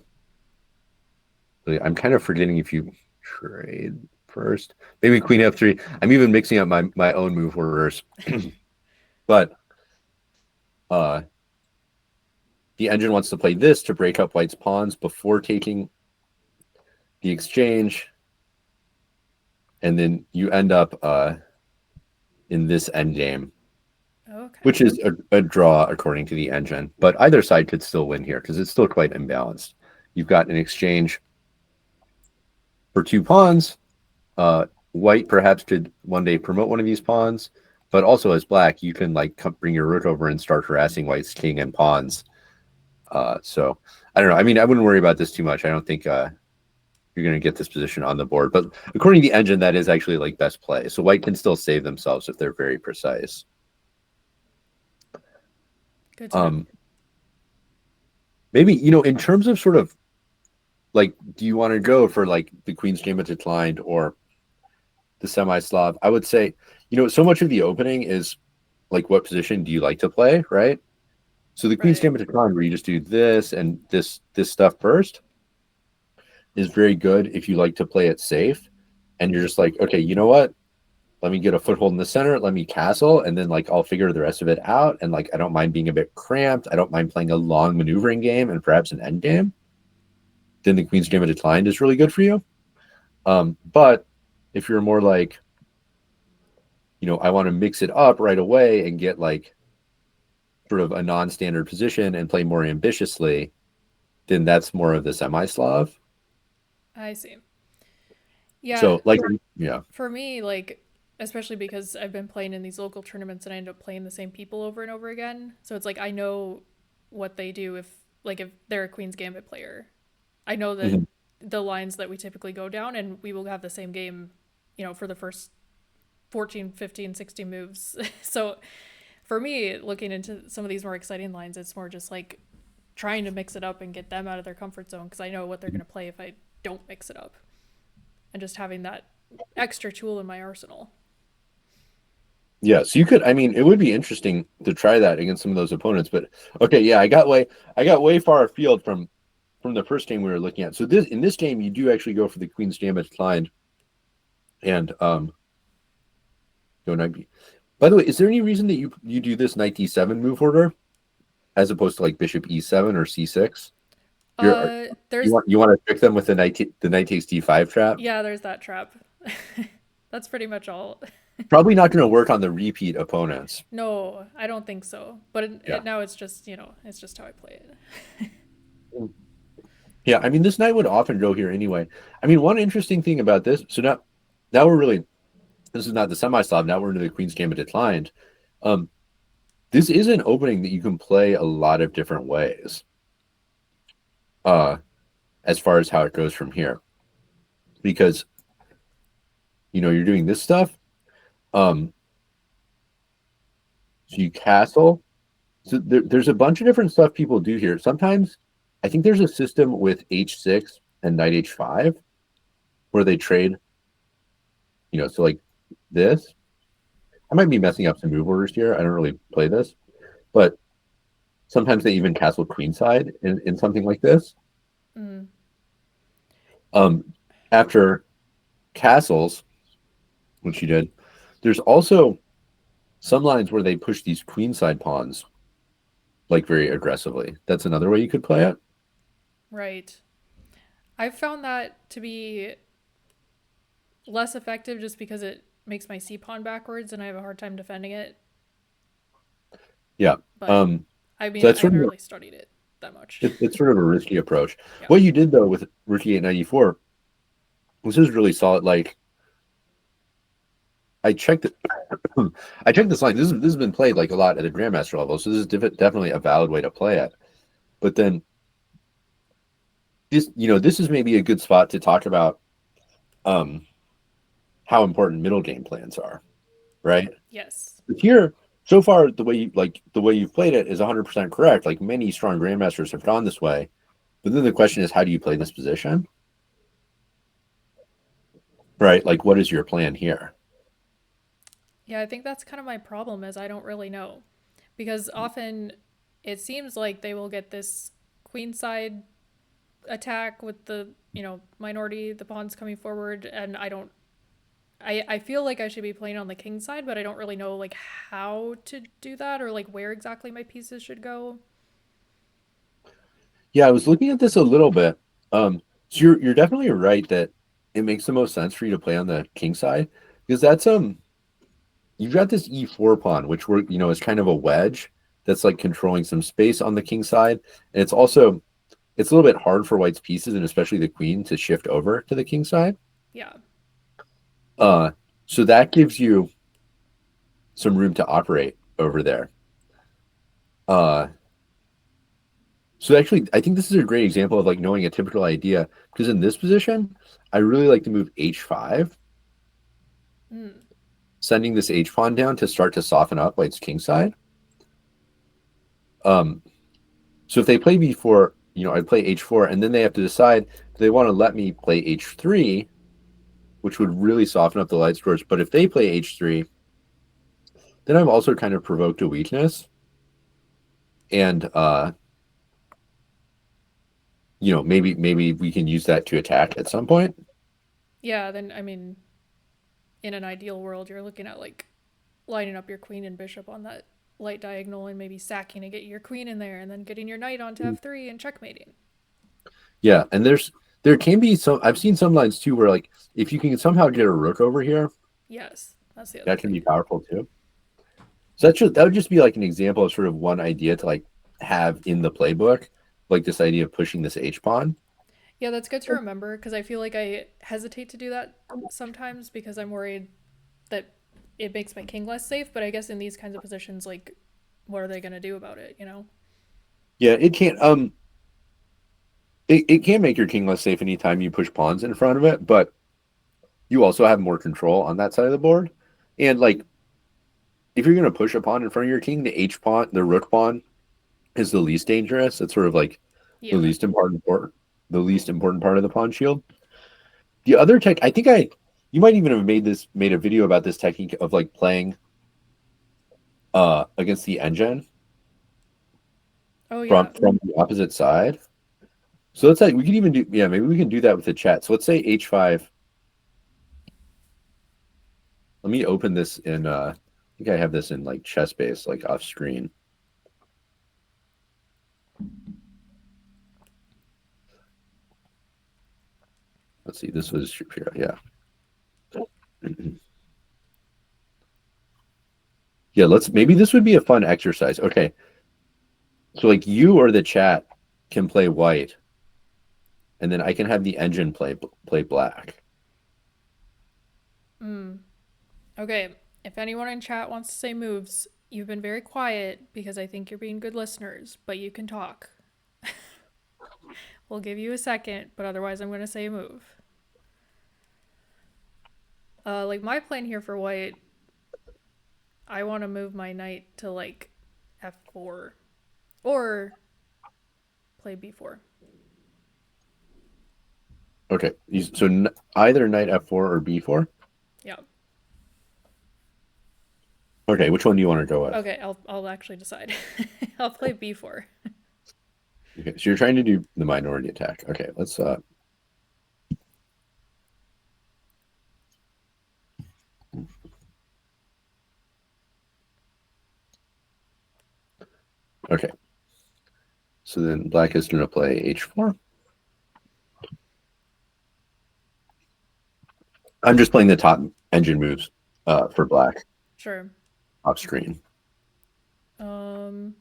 I'm kind of forgetting if you trade first. Maybe queen f3. I'm even mixing up my own move orders. But the engine wants to play this to break up white's pawns before taking the exchange. And then you end up in this endgame, Okay. which is a draw according to the engine. But either side could still win here because it's still quite imbalanced. You've got an exchange for 2 pawns. White perhaps could one day promote one of these pawns, but also as black, you can like bring your rook over and start harassing white's king and pawns. So I don't know. I mean, I wouldn't worry about this too much. I don't think you're going to get this position on the board, but according to the engine, that is actually like best play. So white can still save themselves if they're very precise. Good to know. Maybe, you know, in terms of sort of like, do you want to go for like the Queen's Gambit Declined or the Semi-Slav? I would say, you know, so much of the opening is like, what position do you like to play, right? So the Queen's Right. Gambit Declined, where you just do this and this stuff first, is very good if you like to play it safe. And you're just like, okay, you know what? Let me get a foothold in the center. Let me castle, and then like I'll figure the rest of it out. And like I don't mind being a bit cramped. I don't mind playing a long maneuvering game and perhaps an end game. Then the Queen's Gambit Declined is really good for you. But if you're more like, you know, I want to mix it up right away and get like sort of a non-standard position and play more ambitiously, then that's more of the Semi-Slav. I see. Yeah, So like, yeah. for me, like, especially because I've been playing in these local tournaments and I end up playing the same people over and over again. So it's like I know what they do if they're a Queen's Gambit player. I know that Mhm. the lines that we typically go down and we will have the same game, for the first 14, 15, 16 moves. So for me, looking into some of these more exciting lines, it's more just like trying to mix it up and get them out of their comfort zone because I know what they're going to play if I don't mix it up. And just having that extra tool in my arsenal. Yeah, so you could, I mean, it would be interesting to try that against some of those opponents, but okay, yeah, I got way far afield from the first game we were looking at. So this in this game you do actually go for the Queen's Gambit Declined and go knight b. By the way, is there any reason that you do this knight d7 move order as opposed to like bishop e7 or c6? There's You want to trick them with the knight takes d5 trap? Yeah, there's that trap. That's pretty much all. Probably not going to work on the repeat opponents. No, I don't think so. But Yeah. now it's just, it's just how I play it. Yeah, I mean, this knight would often go here anyway. I mean, one interesting thing about this, so now we're really, this is not the Semi-Slav, now we're into the Queen's Gambit Declined. This is an opening that you can play a lot of different ways as far as how it goes from here. Because, you know, you're doing this stuff. So you castle. So there's a bunch of different stuff people do here. Sometimes I think there's a system with h6 and knight h5 where they trade, you know, so like this. I might be messing up some move orders here. I don't really play this, but sometimes they even castle queenside in something like this. Mm. After castles, which you did, there's also some lines where they push these queenside pawns like very aggressively. That's another way you could play it. Right. I've found that to be less effective just because it makes my c pawn backwards and I have a hard time defending it. Yeah. But I So mean, that's I sort haven't of really studied it that much. it's sort of a risky approach. Yeah. What you did though with Rook E894, this is really solid. Like I checked it. I checked this line. This has been played like a lot at the grandmaster level, so this is definitely a valid way to play it. But then this is maybe a good spot to talk about how important middle game plans are, right? Yes. But here, so far, the way you've played it is 100% correct. Like many strong grandmasters have gone this way, but then the question is, how do you play this position? Right? Like, what is your plan here? Yeah, I think that's kind of my problem is I don't really know. Because often it seems like they will get this queenside attack with the, minority, the pawns coming forward, and I feel like I should be playing on the king side, but I don't really know like how to do that or like where exactly my pieces should go. Yeah, I was looking at this a little bit. So you're definitely right that it makes the most sense for you to play on the king side because that's you've got this e4 pawn, which is kind of a wedge that's like controlling some space on the king side, and it's a little bit hard for white's pieces and especially the queen to shift over to the king side. Yeah. Uh, so that gives you some room to operate over there. Uh, so actually, I think this is a great example of like knowing a typical idea because in this position, I really like to move h5, Mm. sending this h pawn down to start to soften up white's king side. Um, so if they play b4, I'd play h4, and then they have to decide do they want to let me play h3, which would really soften up the light scores. But if they play h3, then I've also kind of provoked a weakness, and maybe we can use that to attack at some point. Yeah, then I mean, in an ideal world, you're looking at like lining up your queen and bishop on that light diagonal and maybe sacking to get your queen in there and then getting your knight onto f3 and checkmating. Yeah, and there can be some. I've seen some lines too where like if you can somehow get a rook over here, Yes, that's the other that can thing. be powerful too. So that would just be like an example of sort of one idea to like have in the playbook, like this idea of pushing this H pawn. Yeah, that's good to remember because I feel like I hesitate to do that sometimes because I'm worried that it makes my king less safe. But I guess in these kinds of positions, like, what are they going to do about it, you know? Yeah, it can't it can make your king less safe anytime you push pawns in front of it, but you also have more control on that side of the board. And like if you're gonna push a pawn in front of your king, the H pawn, the rook pawn is the least dangerous. It's sort of like the Yeah. least important part, the least important part of the pawn shield. The other tech, I think you might even have made a video about this technique of like playing against the engine Oh, from yeah. the opposite side. So let's say we could even do yeah, maybe we can do that with the chat. So let's say H5. Let me open this in I think I have this in like chess base, like off screen. Let's see, this was Shapiro, yeah. Yeah, maybe this would be a fun exercise. Okay. So like you or the chat can play white, and then I can have the engine play black. Mm. Okay. If anyone in chat wants to say moves, you've been very quiet because I think you're being good listeners, but you can talk. We'll give you a second, but otherwise, I'm going to say a move. Like my plan here for white, I want to move my knight to like f4 or play b4. Okay. So either knight f4 or b4. Yeah. Okay, which one do you want to go with? Okay, I'll actually decide. I'll play b4. Okay, so you're trying to do the minority attack. Okay, let's okay. So then black is going to play h4. I'm just playing the top engine moves for black Sure. off screen. Um.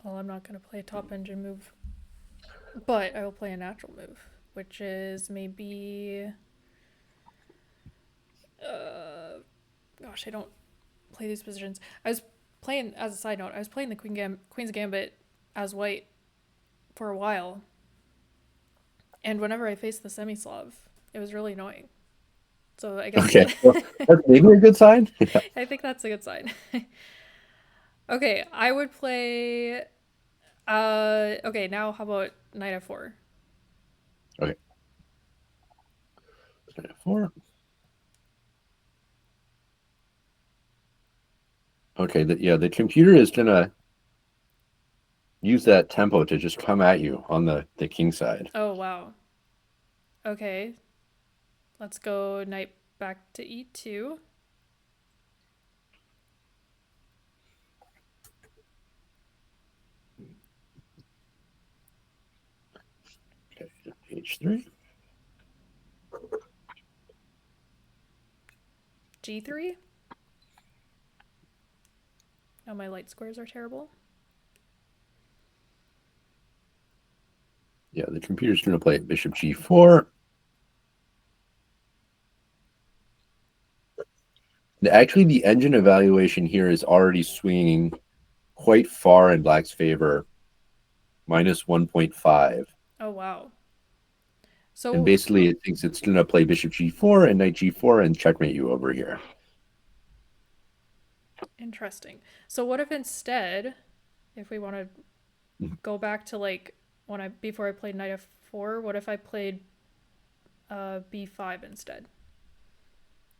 Well, I'm not gonna play a top engine move, but I will play a natural move, which is maybe. Uh, Gosh, I don't play these positions. I was playing as a side note. I was playing the Queen's Gambit as white for a while, and whenever I faced the Semi-Slav, it was really annoying. So I guess Okay, well, that's maybe a good sign. I think that's a good sign. Okay, I would play. Okay, now how about knight f4? Okay, knight f4. Okay, the computer is gonna use that tempo to just come at you on the king side. Oh, wow. Okay. Let's go knight back to e2. Okay, h3. g3. Oh, my light squares are terrible. Yeah, the computer's gonna play bishop g4. Actually, the engine evaluation here is already swinging quite far in black's favor, minus 1.5. Oh, wow. And So basically, it thinks it's going to play bishop g4 and knight g4 and checkmate you over here. interesting. So what if instead, if we want to go back to like when I before I played knight f4, what if I played b5 instead?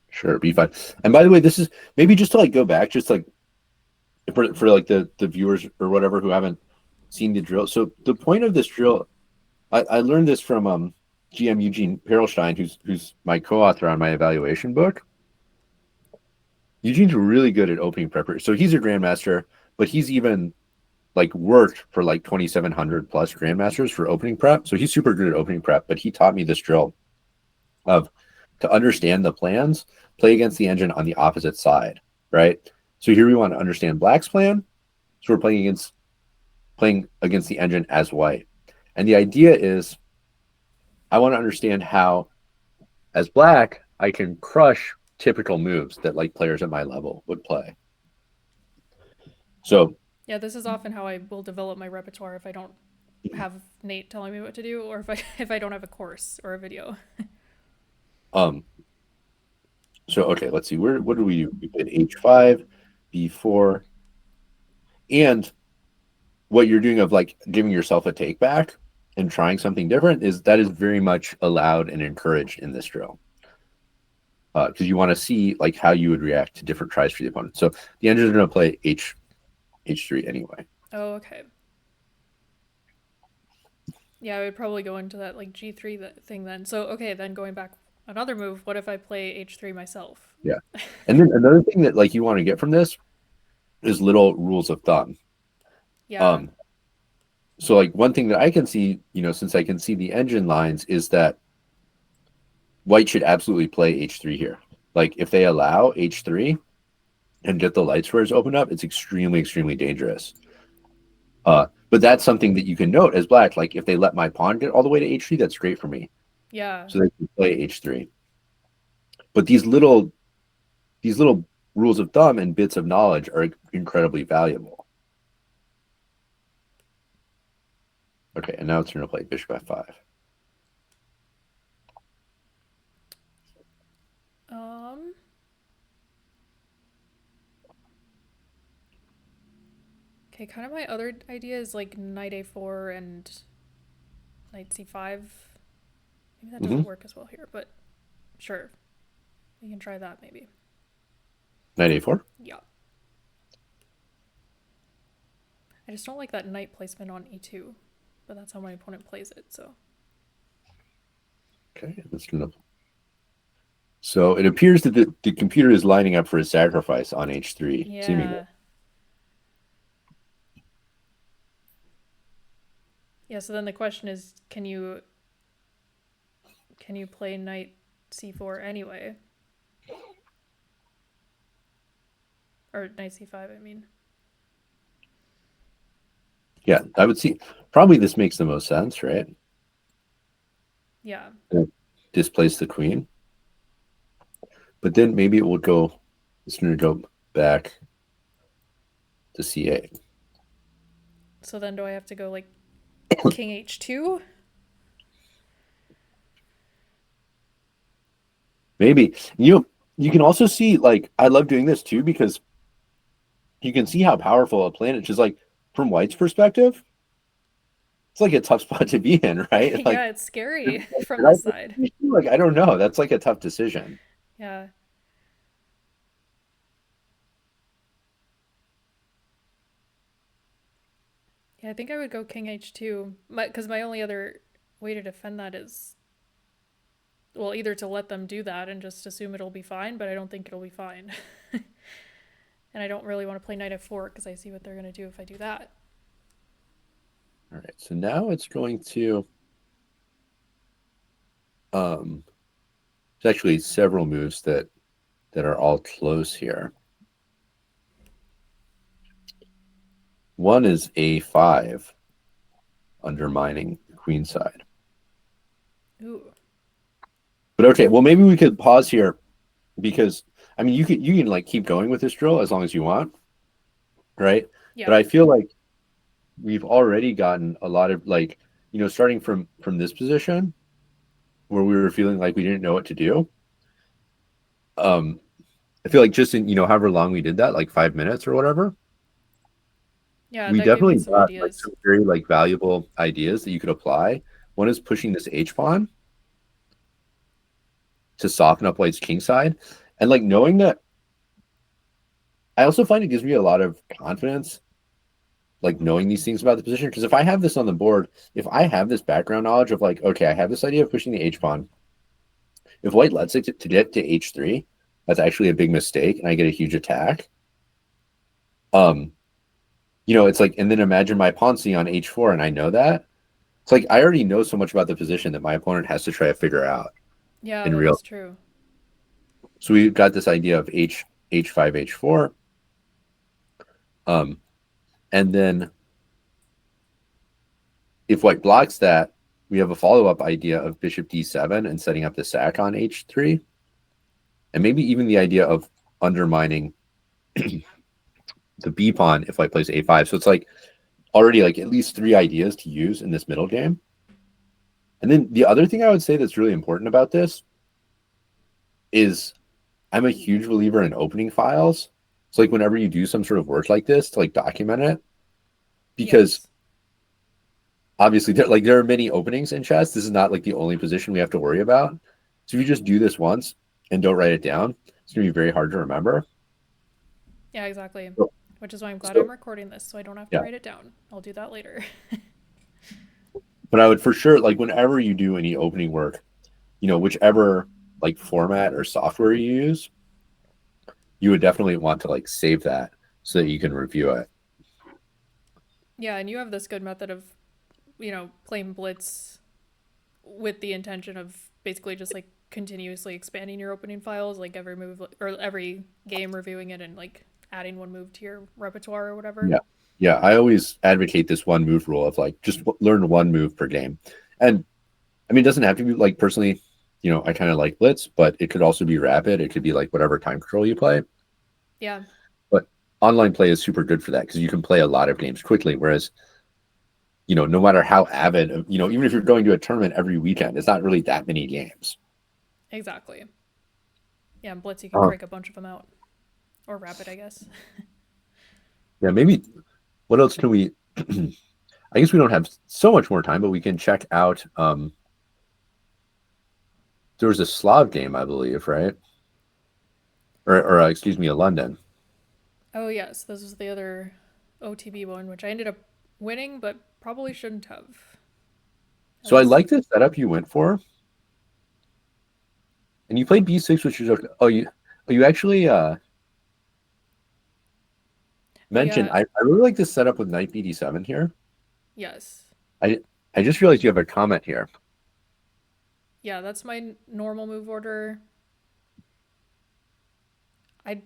Sure, b5. And by the way, this is maybe just to like go back, just like for like the viewers or whatever who haven't seen the drill. So the point of this drill, I learned this from GM Eugene Perelstein, who's my co-author on my evaluation book. Eugene's really good at opening preparation. So he's a grandmaster, but he's even like worked for like 2,700 plus grandmasters for opening prep. So he's super good at opening prep, but he taught me this drill of to understand the plans, play against the engine on the opposite side, right? So here we want to understand black's plan. So we're playing against the engine as white. And the idea is I want to understand how, as black, I can crush typical moves that like players at my level would play. So Yeah, this is often how I will develop my repertoire if I don't have Nate telling me what to do, or if I if I don't have a course or a video. um okay, let's see. What do? We played h5, b4, and what you're doing of like giving yourself a take back and trying something different is very much allowed and encouraged in this drill. Because you want to see like how you would react to different tries for the opponent. So the engine's going to play h3 anyway. Oh, okay. Yeah, I would probably go into that like g3 thing then. So okay, then going back another move. What if I play h3 myself? Yeah, and then another thing that like you want to get from this is little rules of thumb. Yeah, Um, so like one thing that I can see, since I can see the engine lines, is that white should absolutely play h3 here. Like if they allow h3 and get the light squares opened up, it's extremely, extremely dangerous. But that's something that you can note as black. Like if they let my pawn get all the way to h3, that's great for me. yeah, So they can play h3. But these little rules of thumb and bits of knowledge are incredibly valuable. Okay, and now it's going to play bishop f5. um, okay. Kind of my other idea is like knight a4 and knight c5. Maybe that doesn't Mm-hmm. work as well here, but sure, we can try that maybe. Knight a4. Yeah. I just don't like that knight placement on e2, but that's how my opponent plays it, so. Okay, that's going to. So it appears that the computer is lining up for a sacrifice on h3, seemingly. Yeah. Yeah, so then the question is can you play knight c4 anyway? Or knight c5, I mean. Yeah, I would see. Probably this makes the most sense, right? Yeah. Displace the queen. But then maybe it will go, it's going to go back to c8. So then do I have to go like king h2? Maybe. You can also see, like, I love doing this too, because you can see how powerful a planet, just like from White's perspective, it's like a tough spot to be in, right? Like, Yeah, it's scary from did I this put side. this issue? Like, I don't know. That's like a tough decision. Yeah. Yeah, I think I would go king h2 because my only other way to defend that is, well, either to let them do that and just assume it'll be fine, but I don't think it'll be fine. And I don't really want to play knight f4 because I see what they're going to do if I do that. All right, so now it's going to there's actually several moves that are all close here. One is a5, undermining the queen side. Ooh. But okay, well maybe we could pause here because I mean you can like keep going with this drill as long as you want, right? Yeah. But I feel like we've already gotten a lot of like, starting from this position where we were feeling like we didn't know what to do. Um, I feel like just in, however long we did that, like 5 minutes or whatever, Yeah, we that gave me definitely some got like ideas. some very like valuable ideas that you could apply. One is pushing this H pawn to soften up white's king side. And like knowing that, I also find it gives me a lot of confidence, like knowing these things about the position. Because if I have this on the board, if I have this background knowledge of like, okay, I have this idea of pushing the H pawn. If white lets it to get to H3, that's actually a big mistake, and I get a huge attack. Um, it's like, and then imagine my pawn C on H4, and I know that. It's like I already know so much about the position that my opponent has to try to figure out Yeah, in that real. is true. So we got this idea of H5, H4. And then if white blocks that, we have a follow-up idea of bishop D7 and setting up the sack on H3. And maybe even the idea of undermining the B pawn if white plays A5. So it's like already like at least 3 ideas to use in this middle game. And then the other thing I would say that's really important about this is I'm a huge believer in opening files. So like whenever you do some sort of work like this to like document it, because Yes. obviously there are many openings in chess. This is not like the only position we have to worry about. So if you just do this once and don't write it down, it's gonna be very hard to remember. Yeah, exactly. So, Which is why I'm glad I'm so recording this so I don't have to yeah. write it down. I'll do that later. But I would for sure like whenever you do any opening work, whichever like format or software you use, you would definitely want to like save that so that you can review it. Yeah, and you have this good method of, playing blitz with the intention of basically just like continuously expanding your opening files, like every move or every game reviewing it and like adding one move to your repertoire or whatever. Yeah. Yeah. I always advocate this one move rule of like just learn one move per game. And I mean, it doesn't have to be like personally, I kind of like blitz, but it could also be rapid. It could be like whatever time control you play. Yeah, But online play is super good for that because you can play a lot of games quickly. Whereas, no matter how avid, even if you're going to a tournament every weekend, it's not really that many games. exactly. Yeah, and blitz you can Uh, crank a bunch of them out. Or rapid, I guess. yeah, maybe what else can we? I guess we don't have so much more time, but we can check out. There was a Slav game, I believe, right? Or excuse me, a London. Oh yes, this was the other OTB one, which I ended up winning, but probably shouldn't have. At So I least, like the setup you went for, and you played B6, which is okay. You actually oh mentioned yeah, I really like this setup with knight BD7 here. yes, I I just realized you have a comment here. yeah, that's my normal move order. I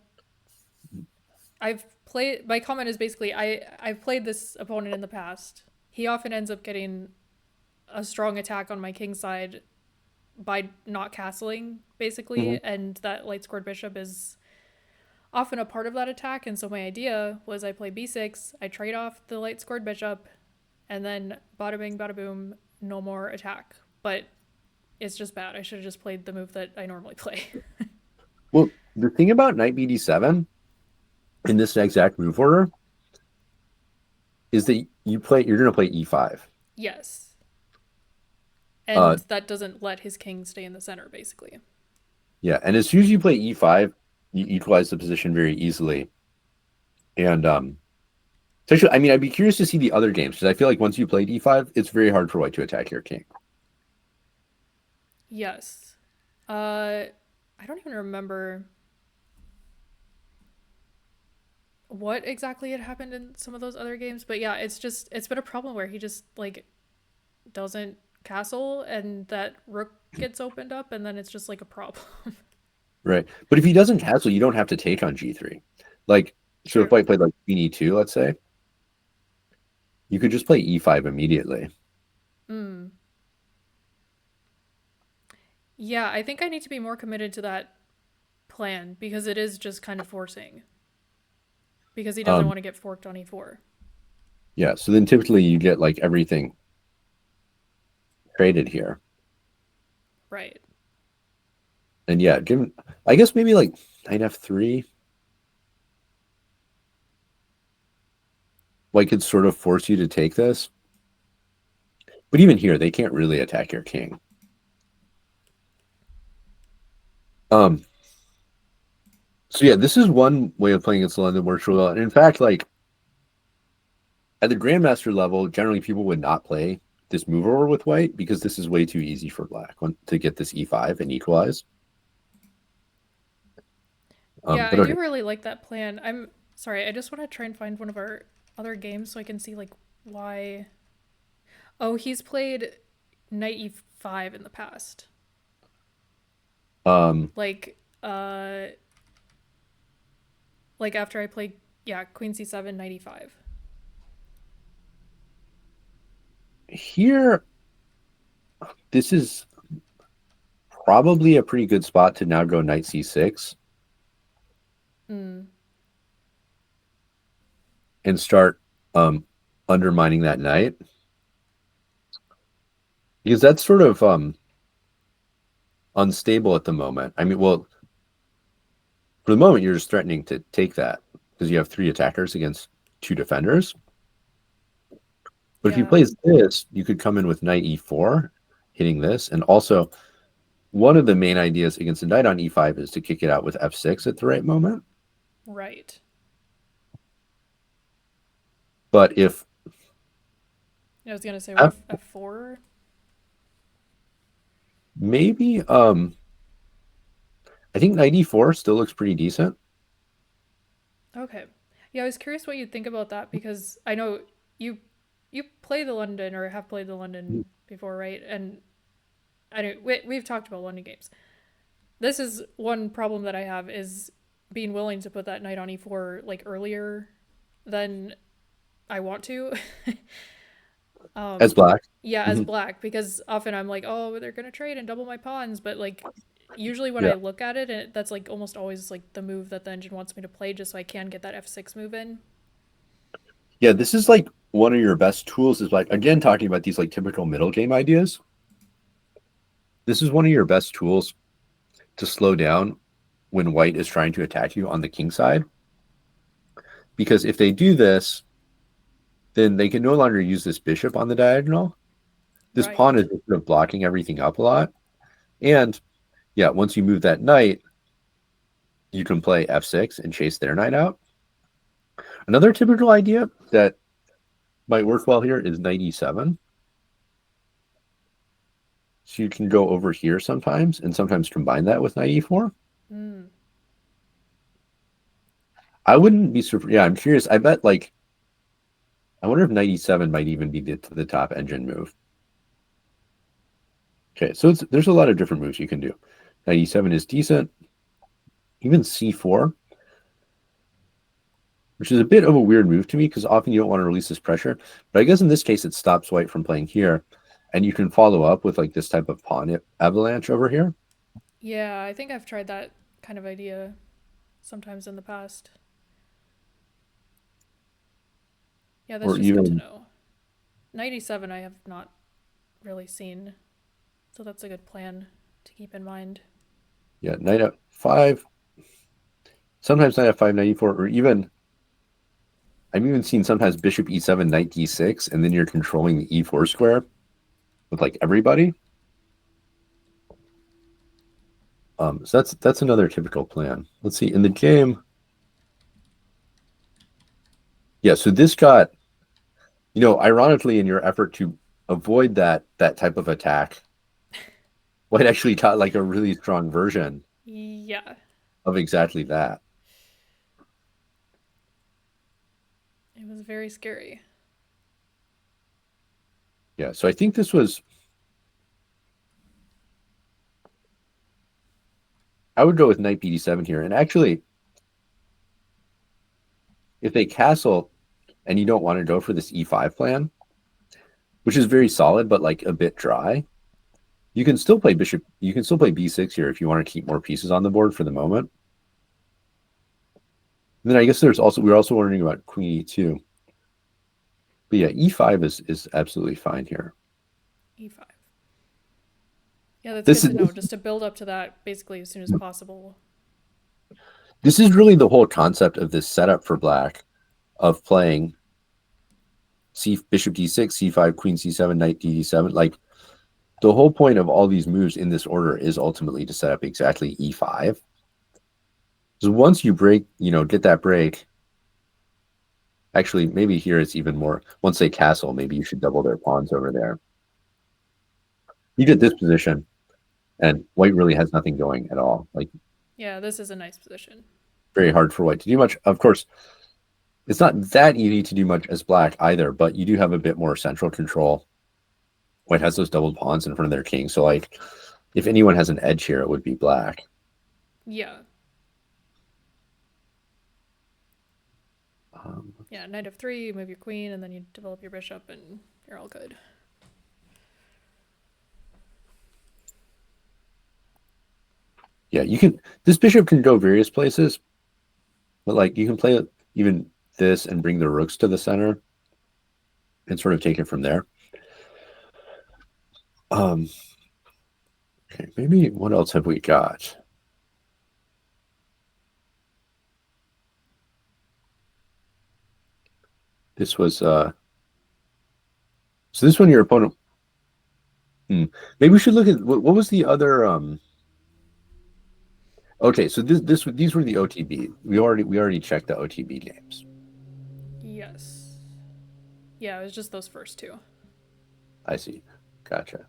I've played. My comment is basically I've played this opponent in the past. He often ends up getting a strong attack on my king side by not castling, Mhm. basically, and that light scored bishop is often a part of that attack. And so my idea was I play b6, I trade off the light scored bishop, and then bada bing, bada boom, no more attack. But it's just bad. I should have just played the move that I normally play. Well, the thing about knight BD7 in this exact move order is that you're going to play E5. Yes. Uh, And that doesn't let his king stay in the center, basically. yeah, and as soon as you play E5, you equalize the position very easily. And Especially, I mean, I'd be curious to see the other games because I feel like once you play d5, it's very hard for white to attack your king. Yes. I don't even remember what exactly had happened in some of those other games, but yeah, it's been a problem where he just like doesn't castle and that rook gets opened up and then it's just like a problem. Right. But if he doesn't castle, you don't have to take on g3. Like, so if True. white played like queen e2, let's say, you could just play e5 immediately. Mm. Yeah, I think I need to be more committed to that plan because it is just kind of forcing. Because he doesn't Um, want to get forked on e4. yeah. So then typically you get like everything traded here. Right. And yeah, given, I guess maybe like knight f3, like could sort of force you to take this. But even here, they can't really attack your king. Um, so yeah, this is one way of playing against Solon that works really well. And in fact, like at the grandmaster level, generally people would not play this move over with white because this is way too easy for black to get this e5 and equalize. Yeah, But I okay, do really like that plan. I'm sorry, I just want to try and find one of our other games so I can see like why. Oh, he's played knight e5 in the past. um, Like like after I played yeah, queen c7 knight e5. here, this is probably a pretty good spot to now go knight c6 Mm. and start undermining that knight because that's sort of unstable at the moment. I mean, well, for the moment, you're just threatening to take that because you have three attackers against two defenders. But if he Yeah. plays this, you could come in with knight e4, hitting this. And also, one of the main ideas against a knight on e5 is to kick it out with f6 at the right moment. Right. But if I was gonna say what f if f4? maybe I think knight e4 still looks pretty decent. Okay. Yeah, I was curious what you'd think about that because I know you you play the London or have played the London before, right? And I know we've talked about London games. This is one problem that I have is being willing to put that knight on e4 like earlier than I want to. As um black. yeah, as Mhm. black because often I'm like, "Oh, they're going to trade and double my pawns," but like usually when Yeah. I look at it and that's like almost always like the move that the engine wants me to play just so I can get that f6 move in. Yeah, this is like one of your best tools is like, again, talking about these like typical middle game ideas. This is one of your best tools to slow down when white is trying to attack you on the king side. Because if they do this, then they can no longer use this bishop on the diagonal. This pawn is Right. sort of blocking everything up a lot. And yeah, once you move that knight, you can play f6 and chase their knight out. Another typical idea that might work well here is knight e7. So you can go over here sometimes and sometimes combine that with knight e4. Mm. I wouldn't be super. Yeah, I'm curious. I bet like I wonder if knight e7 might even be the top engine move. Okay, so there's a lot of different moves you can do. Knight e7 is decent. Even c4, which is a bit of a weird move to me because often you don't want to release this pressure. But I guess in this case, it stops white from playing here. And you can follow up with like this type of pawn avalanche over here. Yeah, I think I've tried that kind of idea sometimes in the past. Yeah, that's Or just good to even, know. Knight e7 I have not really seen, so that's a good plan to keep in mind. yeah, knight f5. Sometimes knight f5, knight e4, or even, I've even seen sometimes bishop e7, knight d6, and then you're controlling the e4 square with like everybody. So that's another typical plan. Let's see, in the game, Yeah, so this got, ironically, in your effort to avoid that type of attack, white actually got like a really strong version Yeah, of exactly that. it was very scary. Yeah, so I think this was, I would go with knight bd7 here. And actually, if they castle and you don't want to go for this e5 plan, which is very solid but like a bit dry, you can still play bishop. You can still play b6 here if you want to keep more pieces on the board for the moment. And then I guess we're also wondering about queen e2. But yeah, e5 is absolutely fine here. E5. Yeah, that's This good is to know. Just to build up to that basically as soon as possible. this is really the whole concept of this setup for black of playing bishop d6, c5, queen c7, knight d7. Like the whole point of all these moves in this order is ultimately to set up exactly e5. So once you break, get that break. Actually, maybe here it's even more. Once they castle, maybe you should double their pawns over there. You get this position, and white really has nothing going at all. Like Yeah, this is a nice position. very hard for white to do much. Of course, it's not that easy to do much as black either, but you do have a bit more central control. White has those doubled pawns in front of their king, so like if anyone has an edge here, it would be black. Yeah. Um, Yeah, knight of 3, you move your queen, and then you develop your bishop, and you're all good. yeah, you can. This bishop can go various places, but like you can play even this and bring the rooks to the center and sort of take it from there. Okay, maybe what else have we got? This was so this one your opponent. Maybe we should look at what was the other okay, so these were the OTB. We already checked the OTB games. Yes. Yeah, it was just those first two. I see. Gotcha.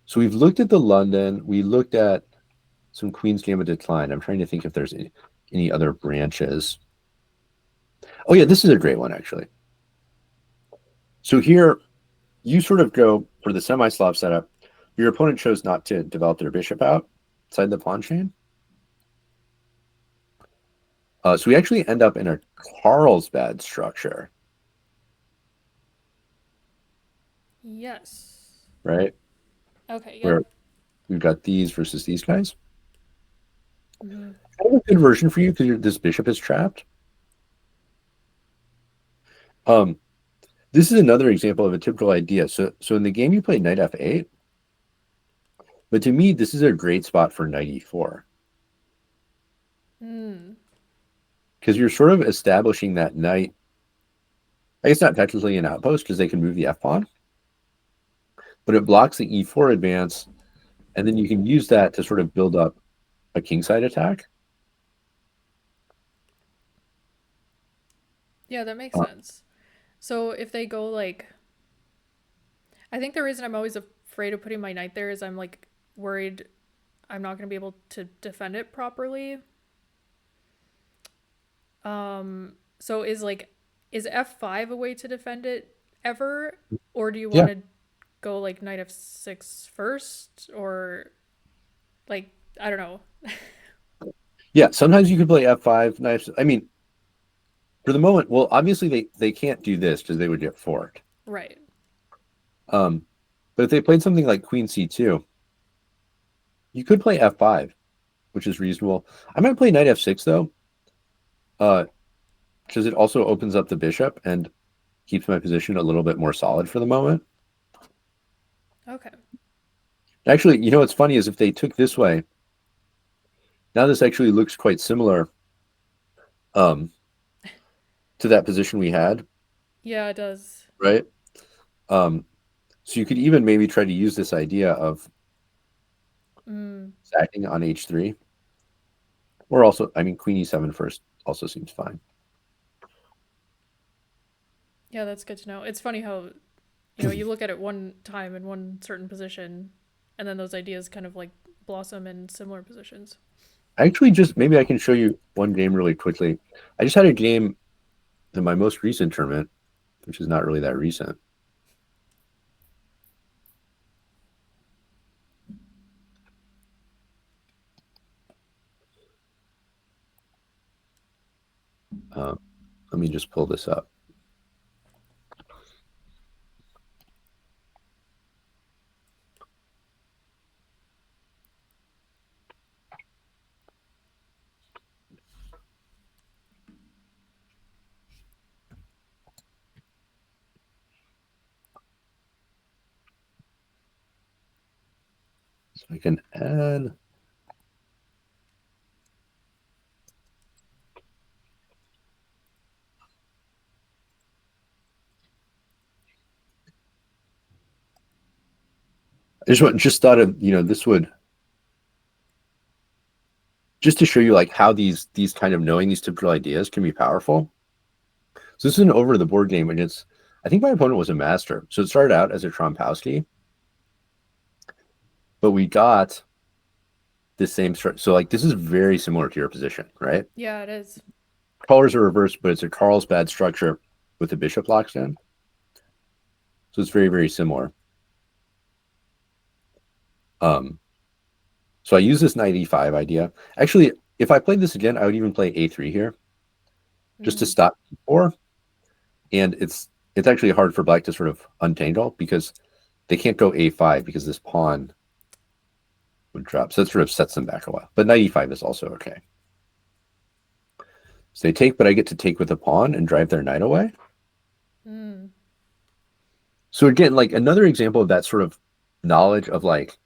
So we've looked at the London, we looked at some Queen's Gambit Decline. I'm trying to think if there's any other branches. Oh yeah, this is a great one actually. So here you sort of go for the semi-Slav setup. Your opponent chose not to develop their bishop outside the pawn chain. So we actually end up in a Carlsbad structure, Yes. right? Okay, Where yep. we've got these versus these guys. Mm-hmm. Kind of a good version for you because this bishop is trapped. Um, this is another example of a typical idea. So in the game you play knight f8, but to me this is a great spot for knight e4 Mm. because you're sort of establishing that knight. I guess not technically an outpost because they can move the f pawn, but it blocks the e4 advance, and then you can use that to sort of build up a kingside attack. Yeah, that makes Uh, sense. So if they go like, I think the reason I'm always afraid of putting my knight there is I'm like worried I'm not going to be able to defend it properly. So is f5 a way to defend it ever, or do you yeah, want to go like knight f6 first, or like I don't know. yeah. Sometimes you could play f5 knights. I mean, for the moment, well, obviously they can't do this because they would get forked. Right. Um, but if they played something like queen c2, you could play f5, which is reasonable. I might play knight f6 though, because it also opens up the bishop and keeps my position a little bit more solid for the moment. Okay. Actually, what's funny is if they took this way, now this actually looks quite similar um, to that position we had, Yeah, it does. right? Um, so you could even maybe try to use this idea of Mm. sacking on h3, or also, I mean, queen e7 first also seems fine. Yeah, that's good to know. It's funny how, you look at it one time in one certain position, and then those ideas kind of like blossom in similar positions. I actually just maybe I can show you one game really quickly. I just had a game in my most recent tournament, which is not really that recent. Uh, Let me just pull this up. So I can add. I just thought of this would just to show you like how these kind of knowing these typical ideas can be powerful. So this is an over the board game, and it's I think my opponent was a master. So it started out as a Trompowski, but we got the same structure. So like this is very similar to your position, right? Yeah, it is. Colors are reversed, but it's a Carlsbad structure with the bishop locked in. So it's very, very similar. So I use this knight e5 idea. Actually, if I played this again, I would even play a3 here just to Mm. stop e4. And it's actually hard for black to sort of untangle because they can't go a5 because this pawn would drop. So that sort of sets them back a while. But knight e5 is also okay. So they take, but I get to take with a pawn and drive their knight away. Mm. So again, like another example of that sort of knowledge of like,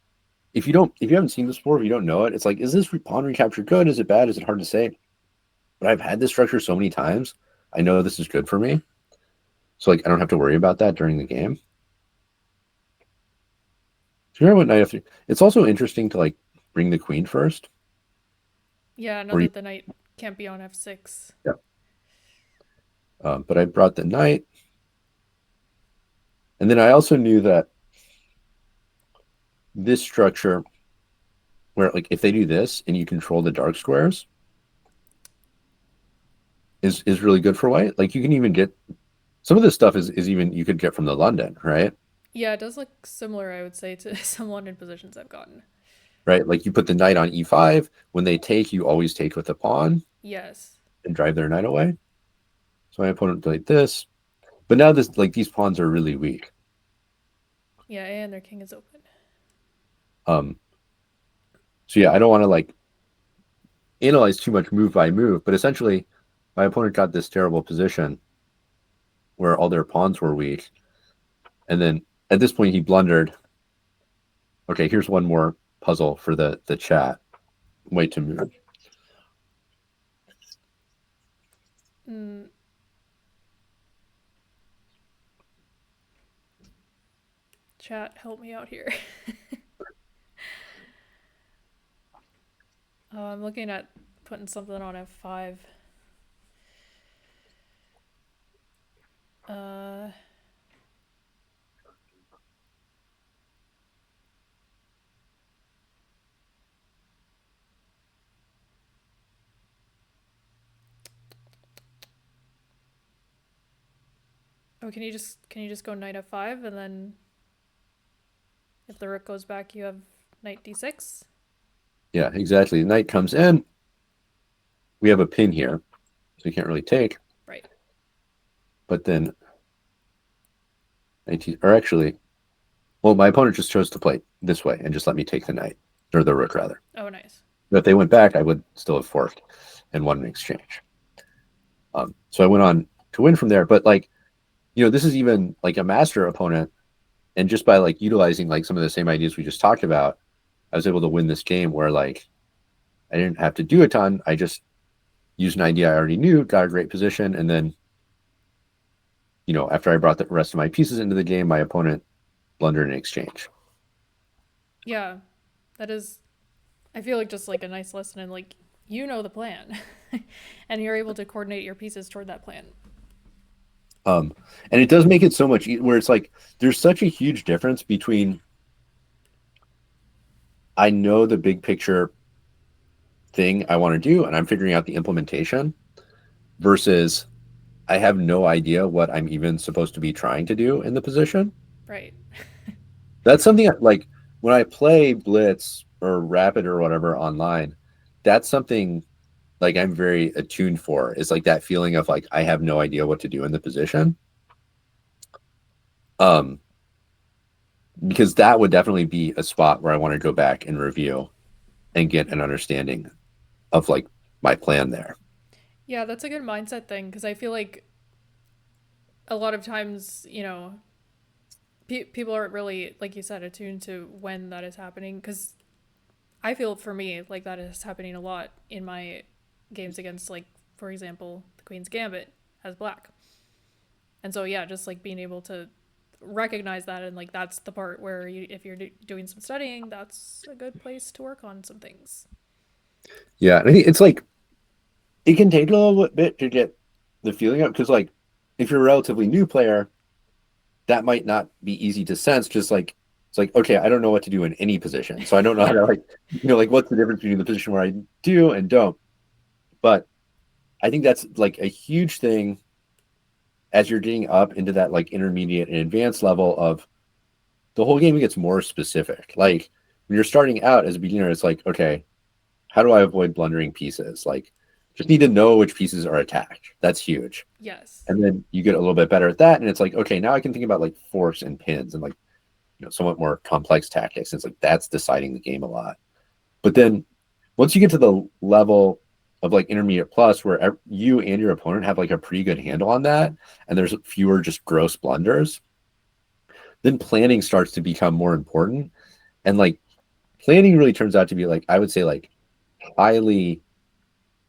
if you haven't seen this before, if you don't know it, it's like, is this pawn recapture good? Is it bad? Is it hard to say? But I've had this structure so many times. I know this is good for me. So like, I don't have to worry about that during the game. So you remember what knight f3? It's also interesting to like bring the queen first. Yeah, I know Or you, that the knight can't be on f6. yeah. But I brought the knight. And then I also knew that this structure where like if they do this and you control the dark squares is really good for white. Like you can even get some of this stuff is even you could get from the London, right? Yeah, it does look similar, I would say, to some London positions I've gotten. Right? Like you put the knight on e5. When they take, you always take with the pawn Yes. and drive their knight away. So my opponent played this. But now this like these pawns are really weak. Yeah, and their king is open. Um, so yeah, I don't want to like analyze too much move by move, but essentially my opponent got this terrible position where all their pawns were weak. And then at this point he blundered. Okay, here's one more puzzle for the chat. Wait to move. Mm. Chat, help me out here. I'm looking at putting something on f5. Uh, oh, can you just go knight f5 and then if the rook goes back, you have knight d6? Yeah, exactly. The knight comes in. We have a pin here, so we can't really take. Right. But then 19, or actually, well, my opponent just chose to play this way and just let me take the knight, or the rook rather. Oh, nice. But if they went back, I would still have forked and won an exchange. So I went on to win from there. But like, this is even like a master opponent, and just by like utilizing like some of the same ideas we just talked about, I was able to win this game where like I didn't have to do a ton. I just used an idea I already knew, got a great position, and then after I brought the rest of my pieces into the game, my opponent blundered an exchange. Yeah, that is, I feel like just like a nice lesson in like, the plan and you're able to coordinate your pieces toward that plan. Um, and it does make it so much where it's like there's such a huge difference between I know the big picture thing I want to do and I'm figuring out the implementation versus I have no idea what I'm even supposed to be trying to do in the position. Right. That's something like when I play Blitz or Rapid or whatever online, that's something like I'm very attuned for. Is like that feeling of like I have no idea what to do in the position. Um, because that would definitely be a spot where I want to go back and review and get an understanding of like my plan there. Yeah, that's a good mindset thing because I feel like a lot of times, people aren't really, like you said, attuned to when that is happening. Because I feel for me like that is happening a lot in my games against, like, for example, the Queen's Gambit as black. And so, yeah, just like being able to recognize that, and like that's the part where if you're doing some studying, that's a good place to work on some things. Yeah, and I think it's like it can take a little bit to get the feeling up because like if you're a relatively new player, that might not be easy to sense. Just like it's like okay, I don't know what to do in any position, so I don't know how to like like what's the difference between the position where I do and don't. But I think that's like a huge thing as you're getting up into that like intermediate and advanced level of the whole game gets more specific. Like when you're starting out as a beginner, it's like, okay, how do I avoid blundering pieces? Like just need to know which pieces are attacked. That's huge. Yes. And then you get a little bit better at that. And it's like, okay, now I can think about like forks and pins and like, somewhat more complex tactics. It's like that's deciding the game a lot. But then once you get to the level of like intermediate plus where you and your opponent have like a pretty good handle on that and there's fewer just gross blunders, then planning starts to become more important. And like planning really turns out to be like, I would say like highly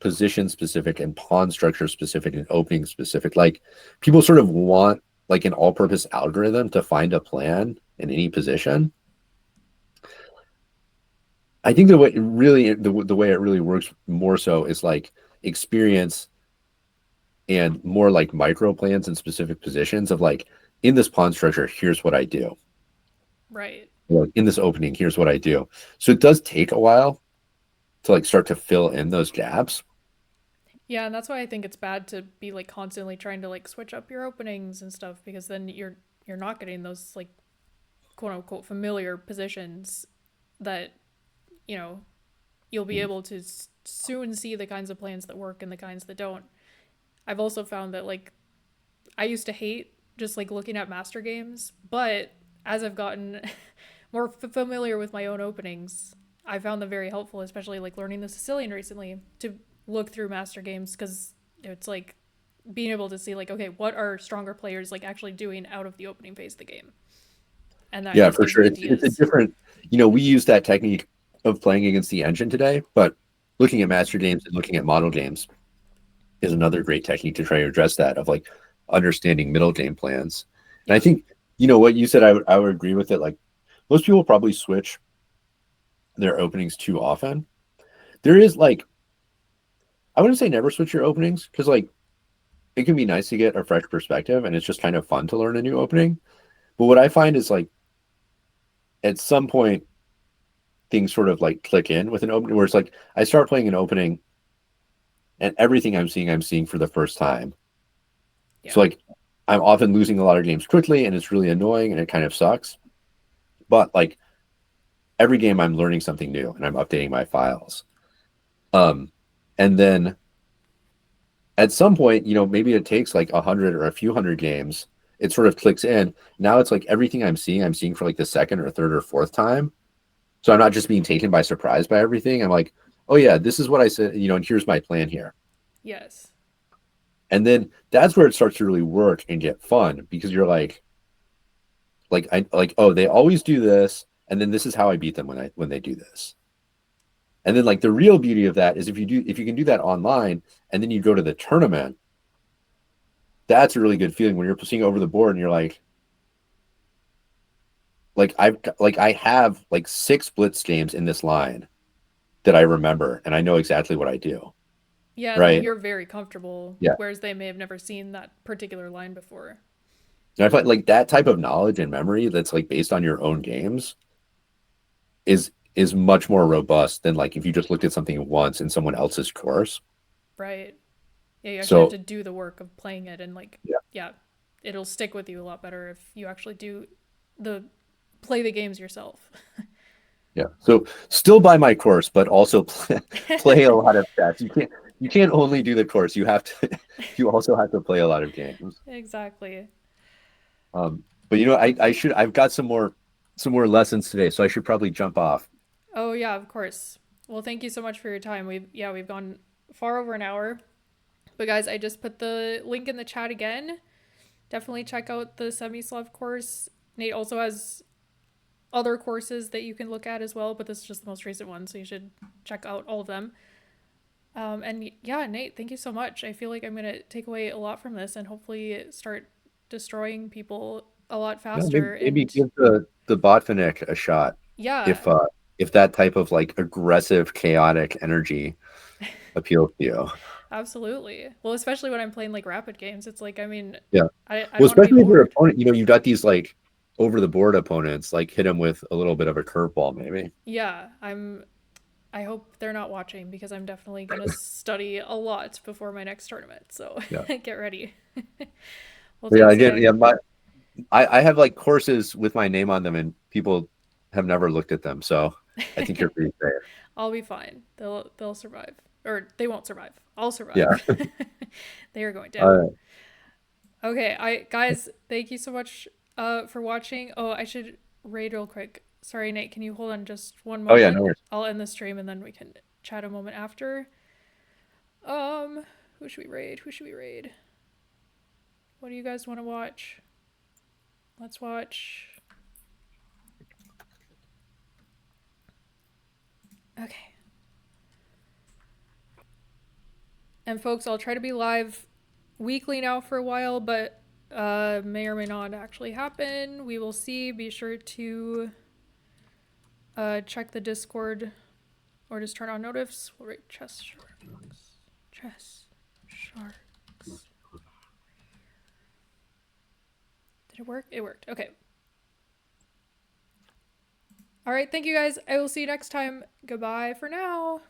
position specific and pawn structure specific and opening specific. Like people sort of want like an all-purpose algorithm to find a plan in any position. I think the way it really works more so is like experience and more like micro plans in specific positions of like in this pawn structure, here's what I do. Right. Like in this opening, here's what I do. So it does take a while to like start to fill in those gaps. Yeah, and that's why I think it's bad to be like constantly trying to like switch up your openings and stuff, because then you're not getting those like quote unquote familiar positions that, you know, you'll be able to soon see the kinds of plans that work and the kinds that don't. I've also found that like I used to hate just like looking at master games, but as I've gotten more familiar with my own openings, I found them very helpful, especially like learning the Sicilian recently, to look through master games, because it's like being able to see like, okay, what are stronger players like actually doing out of the opening phase of the game, and that Yeah, just for gives you sure. It's a ideas. different, we use that technique of playing against the engine today, but looking at master games and looking at model games is another great technique to try to address that of like understanding middle game plans. And I Yeah. think, what you said, I would agree with it. Like most people probably switch their openings too often. There is like, I wouldn't say never switch your openings because like it can be nice to get a fresh perspective and it's just kind of fun to learn a new opening. But what I find is like at some point things sort of like click in with an opening where it's like I start playing an opening and everything I'm seeing for the first time. Yeah. So like I'm often losing a lot of games quickly and it's really annoying and it kind of sucks. But like every game I'm learning something new and I'm updating my files. Um and then at some point, maybe it takes like 100 or a few hundred games. It sort of clicks in. Now it's like everything I'm seeing for like the second or third or fourth time. So I'm not just being taken by surprise by everything. I'm like, oh yeah, this is what I said, and here's my plan here. Yes. And then that's where it starts to really work and get fun because you're I like, oh, they always do this, and then this is how I beat them when they do this. And then like the real beauty of that is if you can do that online and then you go to the tournament, that's a really good feeling when you're seeing over the board and you're I have like 6 blitz games in this line that I remember and I know exactly what I do. Yeah, and like right? you're very comfortable, Yeah. whereas they may have never seen that particular line before. And I find like that type of knowledge and memory that's like based on your own games is much more robust than like if you just looked at something once in someone else's course. Right. Yeah, you actually have So to do the work of playing it and like yeah, yeah, it'll stick with you a lot better if you actually do the play the games yourself. yeah. So still buy my course, but also play a lot of chess. You can't only do the course. You have to you also have to play a lot of games. Exactly. But I've got some more lessons today, so I should probably jump off. Oh yeah, of course. Well, thank you so much for your time. We've gone far over an hour. But guys, I just put the link in the chat again. Definitely check out the Semi-Slav course. Nate also has other courses that you can look at as well, but this is just the most recent one, so you should check out all of them. And yeah, Nate, thank you so much. I feel like I'm gonna take away a lot from this and hopefully start destroying people a lot Yeah, faster. maybe And give the Botvinnik a shot yeah, if that type of like aggressive, chaotic energy appeals to you. absolutely. Well, especially when I'm playing like rapid games, it's like I mean, Yeah. I Well, don't want to be especially if your bored. opponent, you've got these like over the board opponents, like hit them with a little bit of a curveball, maybe. Yeah, I hope they're not watching because I'm definitely gonna study a lot before my next tournament. So Yeah. get ready. Well, Yeah, I thanks did. Yeah, again. I have like courses with my name on them, and people have never looked at them, so I think you're pretty safe. I'll be fine. They'll survive, or they won't survive. I'll Yeah. survive. They are going All down. right. Okay, I guys, thank you so much for watching. Oh, I should raid real quick. Sorry, Nate. Can you hold on just one Oh yeah, no moment? worries. I'll end the stream and then we can chat a moment after. Who should we raid? Who should we raid? What do you guys want to watch? Let's watch. Okay. And folks, I'll try to be live weekly now for a while, but may or may not actually happen. We will see. Be sure to check the Discord or just turn on notifs. We'll rate chess sharks. Chess sharks. Did it work? It worked. Okay. All right. Thank you guys. I will see you next time. Goodbye for now.